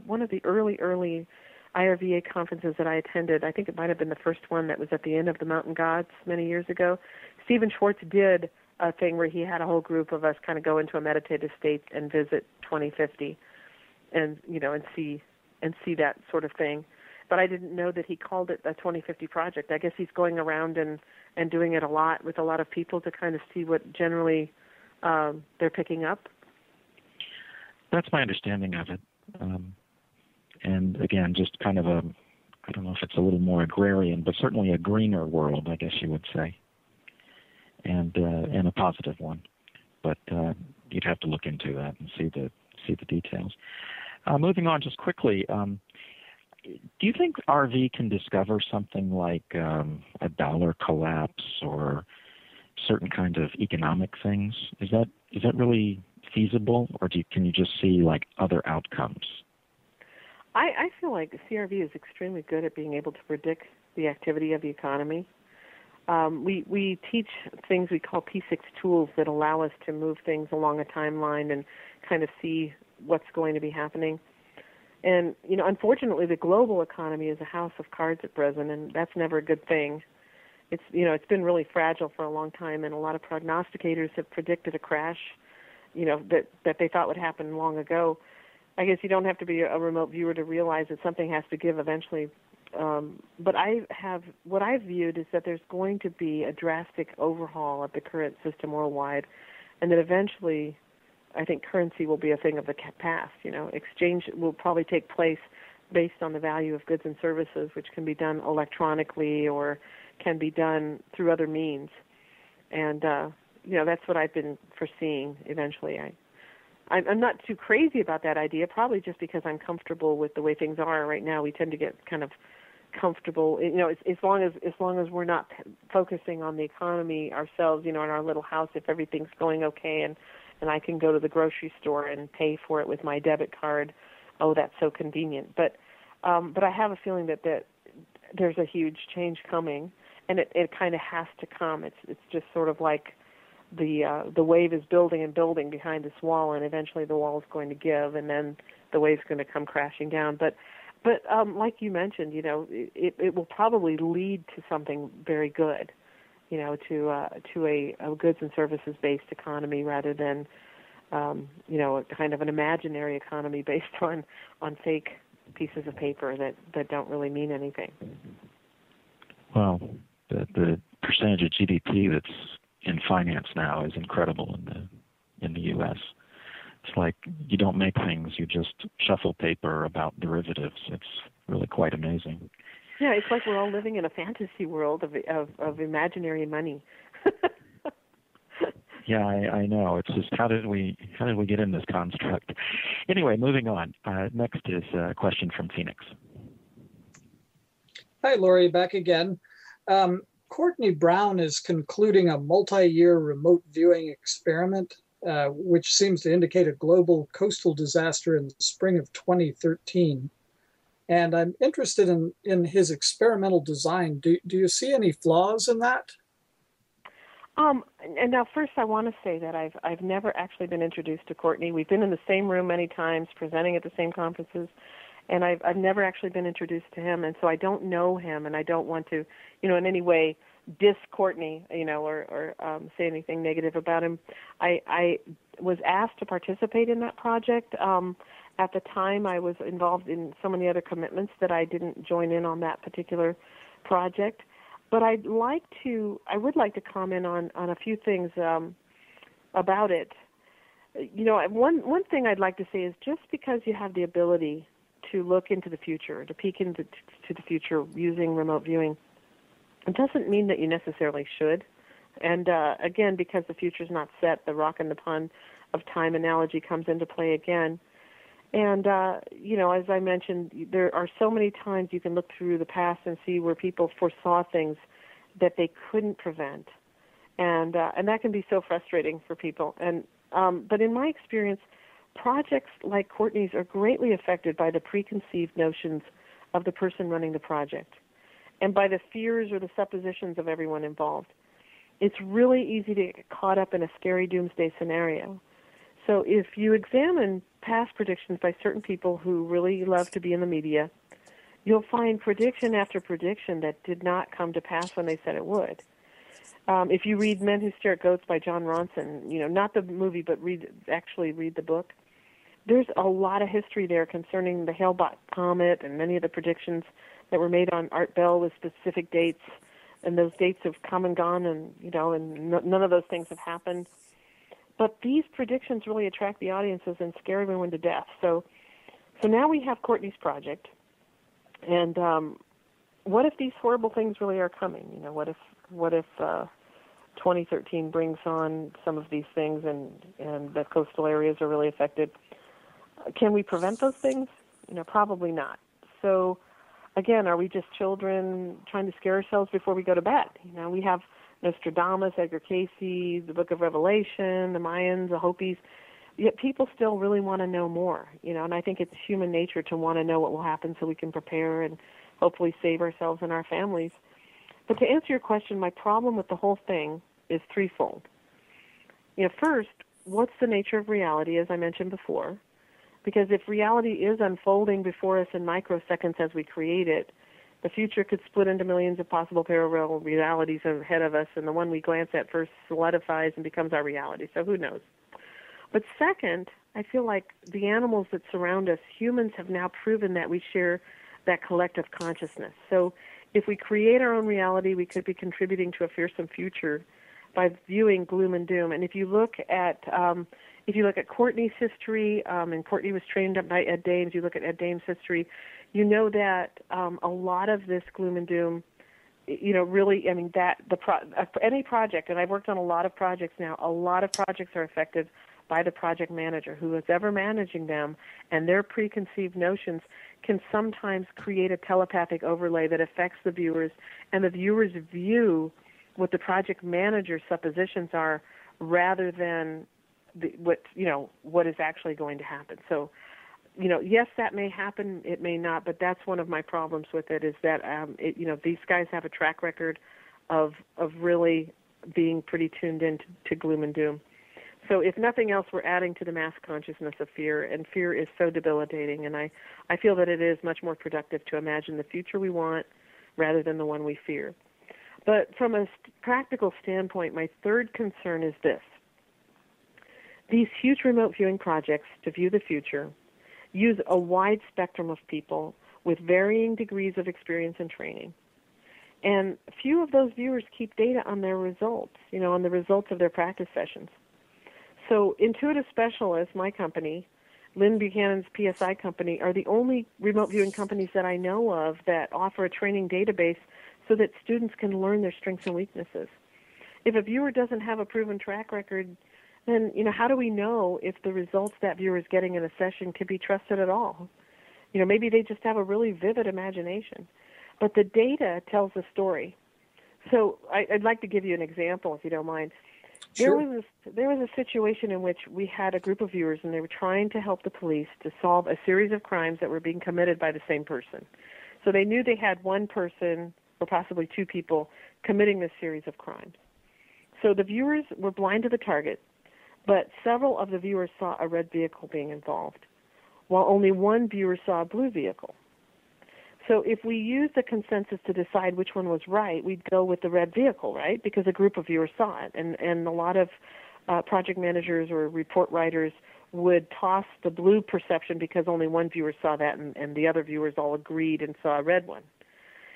one of the early IRVA conferences that I attended. I think it might have been the first one that was at the Inn of the Mountain Gods many years ago. Stephen Schwartz did a thing where he had a whole group of us kind of go into a meditative state and visit 2050, and see that sort of thing. But I didn't know that he called it a 2050 project. I guess he's going around and doing it a lot with a lot of people to kind of see what generally they're picking up. That's my understanding of it. And again, just kind of I don't know if it's a little more agrarian, but certainly a greener world, I guess you would say, and a positive one. But you'd have to look into that and see the details. Moving on just quickly, do you think RV can discover something like a dollar collapse or certain kind of economic things? Is that really feasible, or can you just see like other outcomes? I feel like CRV is extremely good at being able to predict the activity of the economy. We teach things we call P6 tools that allow us to move things along a timeline and kind of see what's going to be happening. And, unfortunately, the global economy is a house of cards at present, and that's never a good thing. It's been really fragile for a long time, and a lot of prognosticators have predicted a crash, that they thought would happen long ago. I guess you don't have to be a remote viewer to realize that something has to give eventually. But what I've viewed is that there's going to be a drastic overhaul of the current system worldwide, and that eventually I think currency will be a thing of the past. Exchange will probably take place based on the value of goods and services, which can be done electronically or can be done through other means. And, that's what I've been foreseeing eventually. I'm not too crazy about that idea, probably just because I'm comfortable with the way things are right now. We tend to get kind of comfortable, as long as we're not focusing on the economy ourselves, in our little house, if everything's going okay and I can go to the grocery store and pay for it with my debit card. Oh, that's so convenient. But I have a feeling that there's a huge change coming, and it kind of has to come. It's just sort of like the wave is building and building behind this wall, and eventually the wall is going to give, and then the wave's going to come crashing down. But like you mentioned, it will probably lead to something very good, to a goods and services based economy rather than a kind of an imaginary economy based on fake pieces of paper that don't really mean anything. Well, the percentage of GDP that's in finance now is incredible in the U.S. It's like you don't make things; you just shuffle paper about derivatives. It's really quite amazing. Yeah, it's like we're all living in a fantasy world of imaginary money. Yeah, I know. It's just how did we get in this construct? Anyway, moving on. Next is a question from Phoenix. Hi, Lori, back again. Courtney Brown is concluding a multi-year remote viewing experiment, which seems to indicate a global coastal disaster in the spring of 2013. And I'm interested in his experimental design. Do you see any flaws in that? And now, first, I want to say that I've never actually been introduced to Courtney. We've been in the same room many times, presenting at the same conferences, and I've never actually been introduced to him, and so I don't know him, and I don't want to, in any way diss Courtney, or say anything negative about him. I was asked to participate in that project. At the time, I was involved in so many other commitments that I didn't join in on that particular project. But I would like to comment on a few things about it. One thing I'd like to say is just because you have the ability to look into the future, to peek into the future using remote viewing, it doesn't mean that you necessarily should. And again, because the future's not set, the rock and the pond of time analogy comes into play again. And, as I mentioned, there are so many times you can look through the past and see where people foresaw things that they couldn't prevent. And that can be so frustrating for people. But in my experience, projects like Courtney's are greatly affected by the preconceived notions of the person running the project and by the fears or the suppositions of everyone involved. It's really easy to get caught up in a scary doomsday scenario. So if you examine past predictions by certain people who really love to be in the media, you'll find prediction after prediction that did not come to pass when they said it would. If you read Men Who Stare at Goats by John Ronson, not the movie, but read the book, there's a lot of history there concerning the Hale-Bopp comet and many of the predictions that were made on Art Bell with specific dates, and those dates have come and gone, and none of those things have happened. But these predictions really attract the audiences and scare everyone to death. So now we have Courtney's project, and what if these horrible things really are coming? What if 2013 brings on some of these things, and the coastal areas are really affected? Can we prevent those things? Probably not. So again, are we just children trying to scare ourselves before we go to bed? We have Nostradamus, Edgar Cayce, the Book of Revelation, the Mayans, the Hopis. yet people still really want to know more, and I think it's human nature to want to know what will happen so we can prepare and hopefully save ourselves and our families. But to answer your question, my problem with the whole thing is threefold. First, what's the nature of reality, as I mentioned before? Because if reality is unfolding before us in microseconds as we create it, the future could split into millions of possible parallel realities ahead of us, and the one we glance at first solidifies and becomes our reality. So who knows? But second, I feel like the animals that surround us, humans, have now proven that we share that collective consciousness. So if we create our own reality, we could be contributing to a fearsome future by viewing gloom and doom. And if you look at Courtney's history, and Courtney was trained up by Ed Dames, you look at Ed Dames' history, you know that a lot of this gloom and doom, really, any project, and I've worked on a lot of projects now, a lot of projects are affected by the project manager, who is ever managing them, and their preconceived notions can sometimes create a telepathic overlay that affects the viewers, and the viewers view what the project manager's suppositions are rather than what is actually going to happen. So, yes, that may happen, it may not, but that's one of my problems with it, is that these guys have a track record of really being pretty tuned in to gloom and doom. So if nothing else, we're adding to the mass consciousness of fear, and fear is so debilitating, and I feel that it is much more productive to imagine the future we want rather than the one we fear. But from a practical standpoint, my third concern is this. These huge remote viewing projects to view the future use a wide spectrum of people with varying degrees of experience and training. And few of those viewers keep data on their results, on the results of their practice sessions. So Intuitive Specialists, my company, Lynn Buchanan's PSI company, are the only remote viewing companies that I know of that offer a training database so that students can learn their strengths and weaknesses. If a viewer doesn't have a proven track record, then, how do we know if the results that viewer is getting in a session can be trusted at all? Maybe they just have a really vivid imagination. But the data tells the story. So I'd like to give you an example, if you don't mind. Sure. There was a situation in which we had a group of viewers, and they were trying to help the police to solve a series of crimes that were being committed by the same person. So they knew they had one person, or possibly two people, committing this series of crimes. So the viewers were blind to the target, but several of the viewers saw a red vehicle being involved, while only one viewer saw a blue vehicle. So if we use the consensus to decide which one was right, we'd go with the red vehicle, right? Because a group of viewers saw it. And a lot of project managers or report writers would toss the blue perception because only one viewer saw that, and the other viewers all agreed and saw a red one.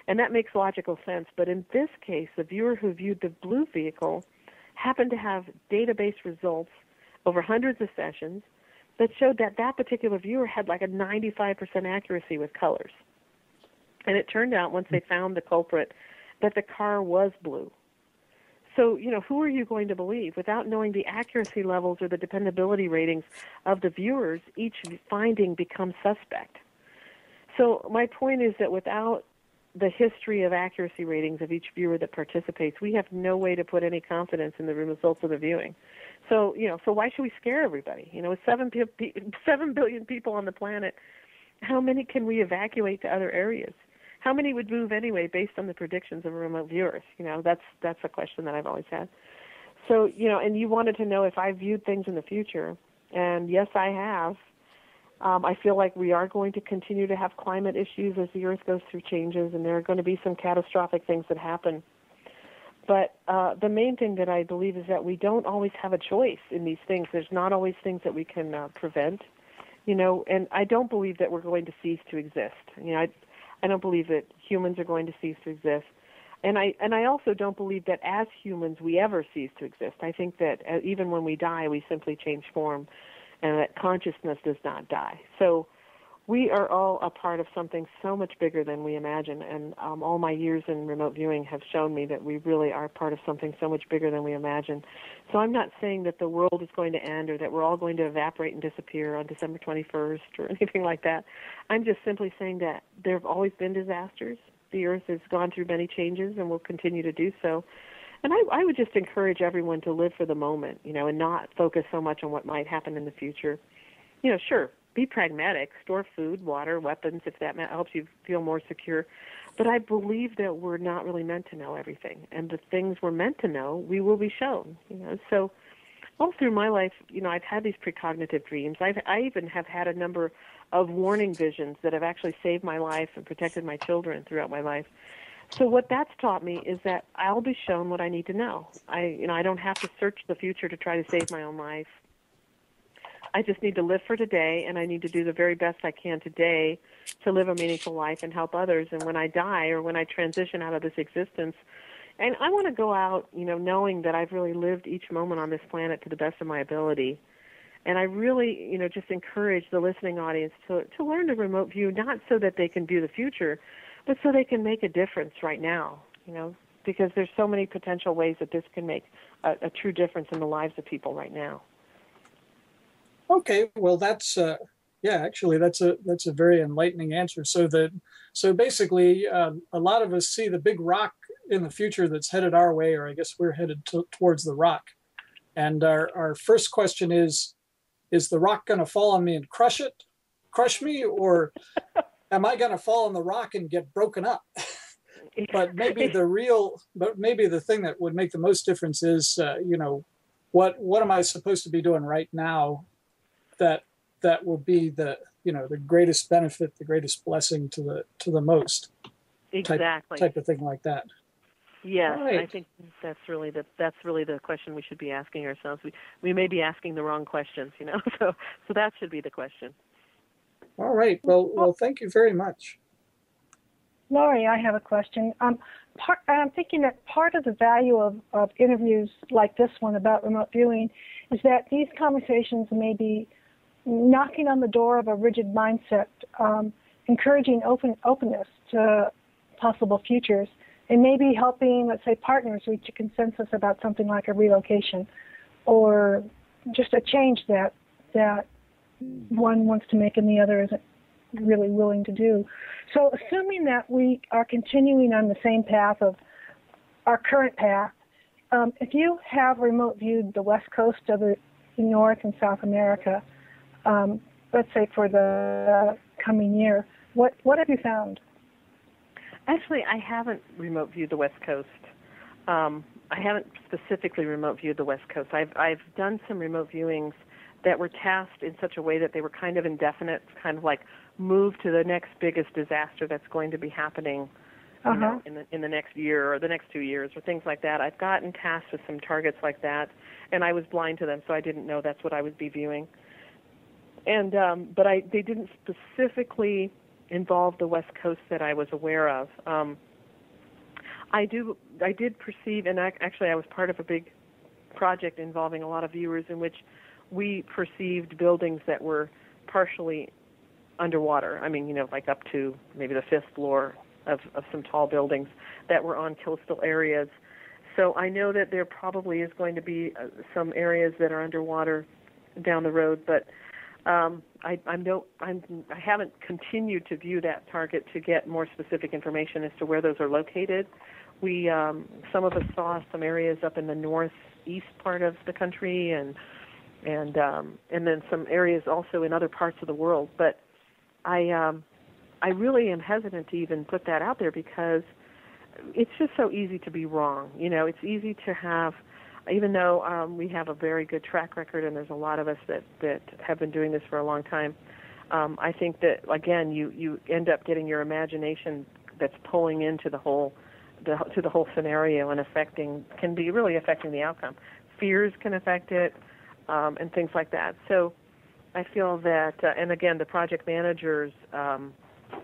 And that makes logical sense. But in this case, the viewer who viewed the blue vehicle happened to have database results over hundreds of sessions that showed that that particular viewer had like a 95% accuracy with colors. And it turned out, once they found the culprit, that the car was blue. So, who are you going to believe? Without knowing the accuracy levels or the dependability ratings of the viewers, each finding becomes suspect. So my point is that without the history of accuracy ratings of each viewer that participates, we have no way to put any confidence in the results of the viewing. So, so why should we scare everybody? With 7 billion people on the planet, how many can we evacuate to other areas? How many would move anyway based on the predictions of remote viewers? That's a question that I've always had. So, and you wanted to know if I viewed things in the future, and yes, I have. I feel like we are going to continue to have climate issues as the Earth goes through changes, and there are going to be some catastrophic things that happen. But the main thing that I believe is that we don't always have a choice in these things. There's not always things that we can prevent, and I don't believe that we're going to cease to exist. I don't believe that humans are going to cease to exist. And I also don't believe that as humans we ever cease to exist. I think that even when we die, we simply change form, and that consciousness does not die. So we are all a part of something so much bigger than we imagine, and all my years in remote viewing have shown me that we really are part of something so much bigger than we imagine. So I'm not saying that the world is going to end or that we're all going to evaporate and disappear on December 21st or anything like that. I'm just simply saying that there have always been disasters. The Earth has gone through many changes and will continue to do so. And I would just encourage everyone to live for the moment, and not focus so much on what might happen in the future. Sure, be pragmatic, store food, water, weapons, if that helps you feel more secure. But I believe that we're not really meant to know everything. And the things we're meant to know, we will be shown, So all through my life, I've had these precognitive dreams. I even have had a number of warning visions that have actually saved my life and protected my children throughout my life. So what that's taught me is that I'll be shown what I need to know. I don't have to search the future to try to save my own life. I just need to live for today, and I need to do the very best I can today to live a meaningful life and help others. And when I die or when I transition out of this existence, and I want to go out, knowing that I've really lived each moment on this planet to the best of my ability. And I really, just encourage the listening audience to learn to remote view, not so that they can view the future, but so they can make a difference right now, because there's so many potential ways that this can make a true difference in the lives of people right now. Okay, well, that's actually that's a very enlightening answer. So basically, a lot of us see the big rock in the future that's headed our way, or I guess we're headed towards the rock. And our first question is the rock going to fall on me and crush me, or am I going to fall on the rock and get broken up? But maybe the thing that would make the most difference is, what am I supposed to be doing right now that will be the greatest benefit, the greatest blessing to the most. Exactly. Type of thing like that. Yes, right. I think that's really the question we should be asking ourselves. We may be asking the wrong questions, so that should be the question. All right. Well, thank you very much. Laurie, I have a question. I'm thinking that part of the value of interviews like this one about remote viewing is that these conversations may be knocking on the door of a rigid mindset, encouraging openness to possible futures, and maybe helping, let's say, partners reach a consensus about something like a relocation or just a change that one wants to make and the other isn't really willing to do. So assuming that we are continuing on the same path of our current path, if you have remote viewed the west coast of the North and South America, let's say for the coming year, what have you found? Actually, I haven't remote viewed the West Coast. I haven't specifically remote viewed the West Coast. I've done some remote viewings that were tasked in such a way that they were kind of indefinite, kind of like move to the next biggest disaster that's going to be happening in the next year or the next 2 years or things like that. I've gotten tasked with some targets like that, and I was blind to them, so I didn't know that's what I would be viewing. And but they didn't specifically involve the West Coast that I was aware of. I did perceive, and actually I was part of a big project involving a lot of viewers in which we perceived buildings that were partially underwater. I mean, like up to maybe the 5th floor of some tall buildings that were on coastal areas. So I know that there probably is going to be some areas that are underwater down the road, but I haven't continued to view that target to get more specific information as to where those are located. We some of us saw some areas up in the northeast part of the country, and then some areas also in other parts of the world. But I really am hesitant to even put that out there because it's just so easy to be wrong. It's easy to have. Even though we have a very good track record and there's a lot of us that have been doing this for a long time, I think that, again, you end up getting your imagination that's pulling into the whole scenario and can be really affecting the outcome. Fears can affect it and things like that. So I feel that, and again, the project manager's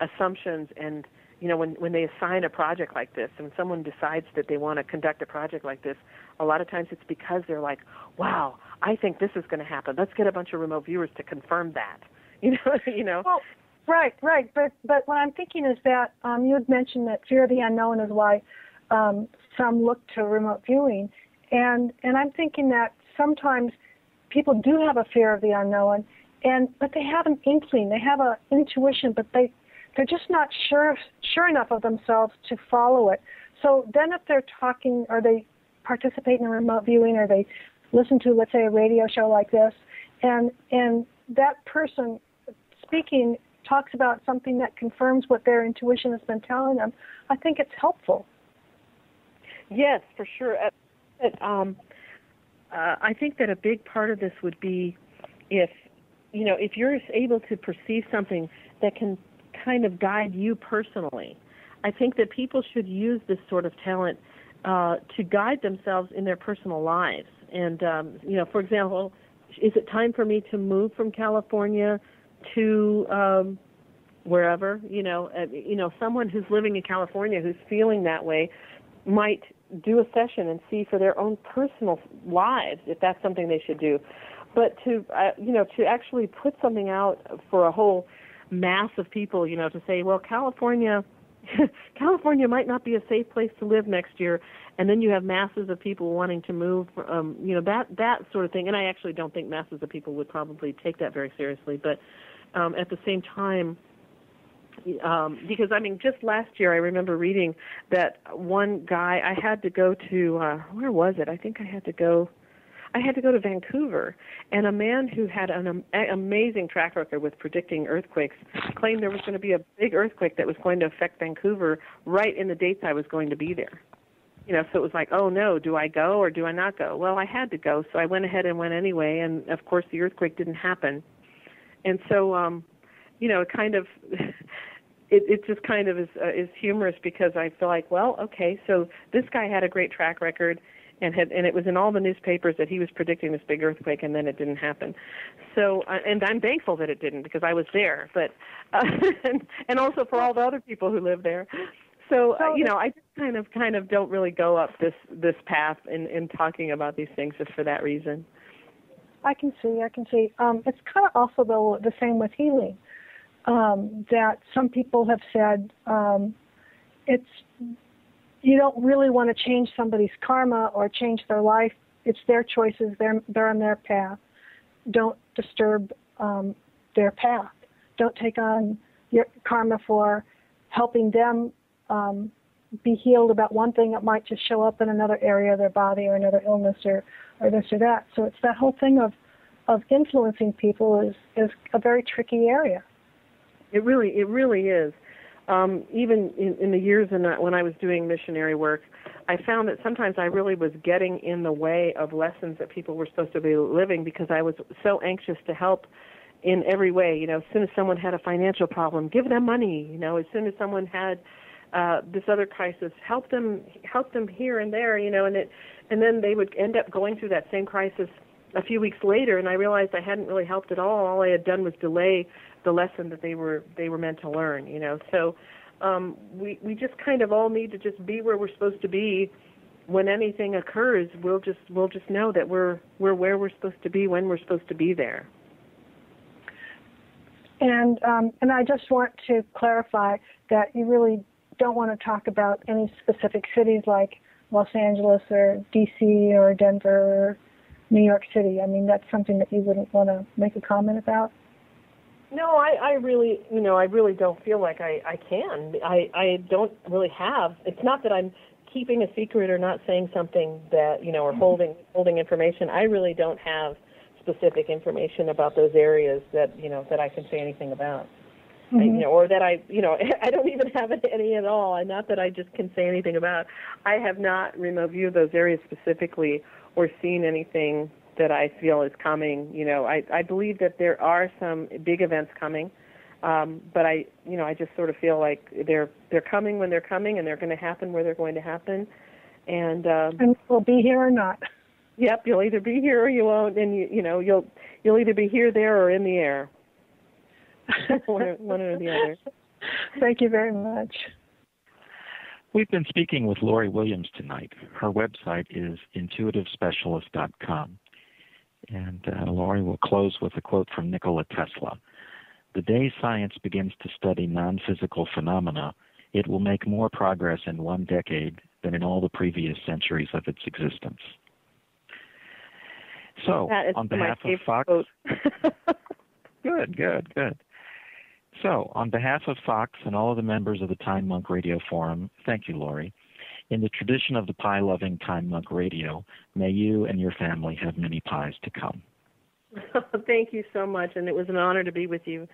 assumptions and when they assign a project like this, and someone decides that they want to conduct a project like this, a lot of times it's because they're like, wow, I think this is going to happen. Let's get a bunch of remote viewers to confirm that. Well, right. But what I'm thinking is that you had mentioned that fear of the unknown is why some look to remote viewing. And I'm thinking that sometimes people do have a fear of the unknown, but they have an inkling. They have an intuition, but they're just not sure enough of themselves to follow it. So then if they're talking or they participate in a remote viewing, or they listen to, let's say, a radio show like this, and that person speaking talks about something that confirms what their intuition has been telling them, I think it's helpful. Yes, for sure. I think that a big part of this would be if you're able to perceive something that can kind of guide you personally. I think that people should use this sort of talent to guide themselves in their personal lives. And, for example, is it time for me to move from California to wherever? Someone who's living in California who's feeling that way might do a session and see for their own personal lives if that's something they should do. But to actually put something out for a whole mass of people, to say, well, California might not be a safe place to live next year, and then you have masses of people wanting to move, that sort of thing. And I actually don't think masses of people would probably take that very seriously. But at the same time, because, just last year I remember reading that one guy, I had to go to, where was it? I think I had to go to Vancouver, and a man who had an amazing track record with predicting earthquakes claimed there was going to be a big earthquake that was going to affect Vancouver right in the dates I was going to be there. So it was like, oh no, do I go or do I not go? Well, I had to go, so I went ahead and went anyway, and of course the earthquake didn't happen. And so, it kind of, it just kind of is humorous, because I feel like, well, okay, so this guy had a great track record, and it was in all the newspapers that he was predicting this big earthquake, and then it didn't happen. So, and I'm thankful that it didn't, because I was there, but and also for all the other people who live there. So, I just kind of don't really go up this path in talking about these things just for that reason. I can see. It's kind of also, though, the same with healing, that some people have said you don't really want to change somebody's karma or change their life. It's their choices. They're on their path. Don't disturb their path. Don't take on your karma for helping them be healed about one thing that might just show up in another area of their body, or another illness, or this or that. So it's that whole thing of influencing people is a very tricky area. It really is. Even in the years when I was doing missionary work, I found that sometimes I really was getting in the way of lessons that people were supposed to be living, because I was so anxious to help in every way. As soon as someone had a financial problem, give them money. As soon as someone had this other crisis, help them here and there. And then they would end up going through that same crisis a few weeks later, and I realized I hadn't really helped at all. All I had done was delay the lesson that they were meant to learn. So we just kind of all need to just be where we're supposed to be. When anything occurs, we'll just know that we're where we're supposed to be when we're supposed to be there. And I just want to clarify that you really don't want to talk about any specific cities like Los Angeles or D.C. or Denver or New York City. That's something that you wouldn't want to make a comment about? No, I really don't feel like I can. I don't really have. It's not that I'm keeping a secret or not saying something that, or holding information. I really don't have specific information about those areas that I can say anything about. Mm-hmm. Or that I don't even have any at all. Not that I just can say anything about. I have not remote viewed those areas specifically or seen anything that I feel is coming. I believe that there are some big events coming, but I just sort of feel like they're coming when they're coming, and they're going to happen where they're going to happen, and we'll be here or not. Yep, you'll either be here or you won't, and you'll either be here, there, or in the air. one or the other. Thank you very much. We've been speaking with Lori Williams tonight. Her website is intuitivespecialist.com. And Lori will close with a quote from Nikola Tesla. The day science begins to study non-physical phenomena, it will make more progress in one decade than in all the previous centuries of its existence. So, on behalf of Fox... Good. So, on behalf of Fox and all of the members of the Time Monk Radio Forum, thank you, Lori. In the tradition of the pie-loving Time Monk Radio, may you and your family have many pies to come. Thank you so much, and it was an honor to be with you.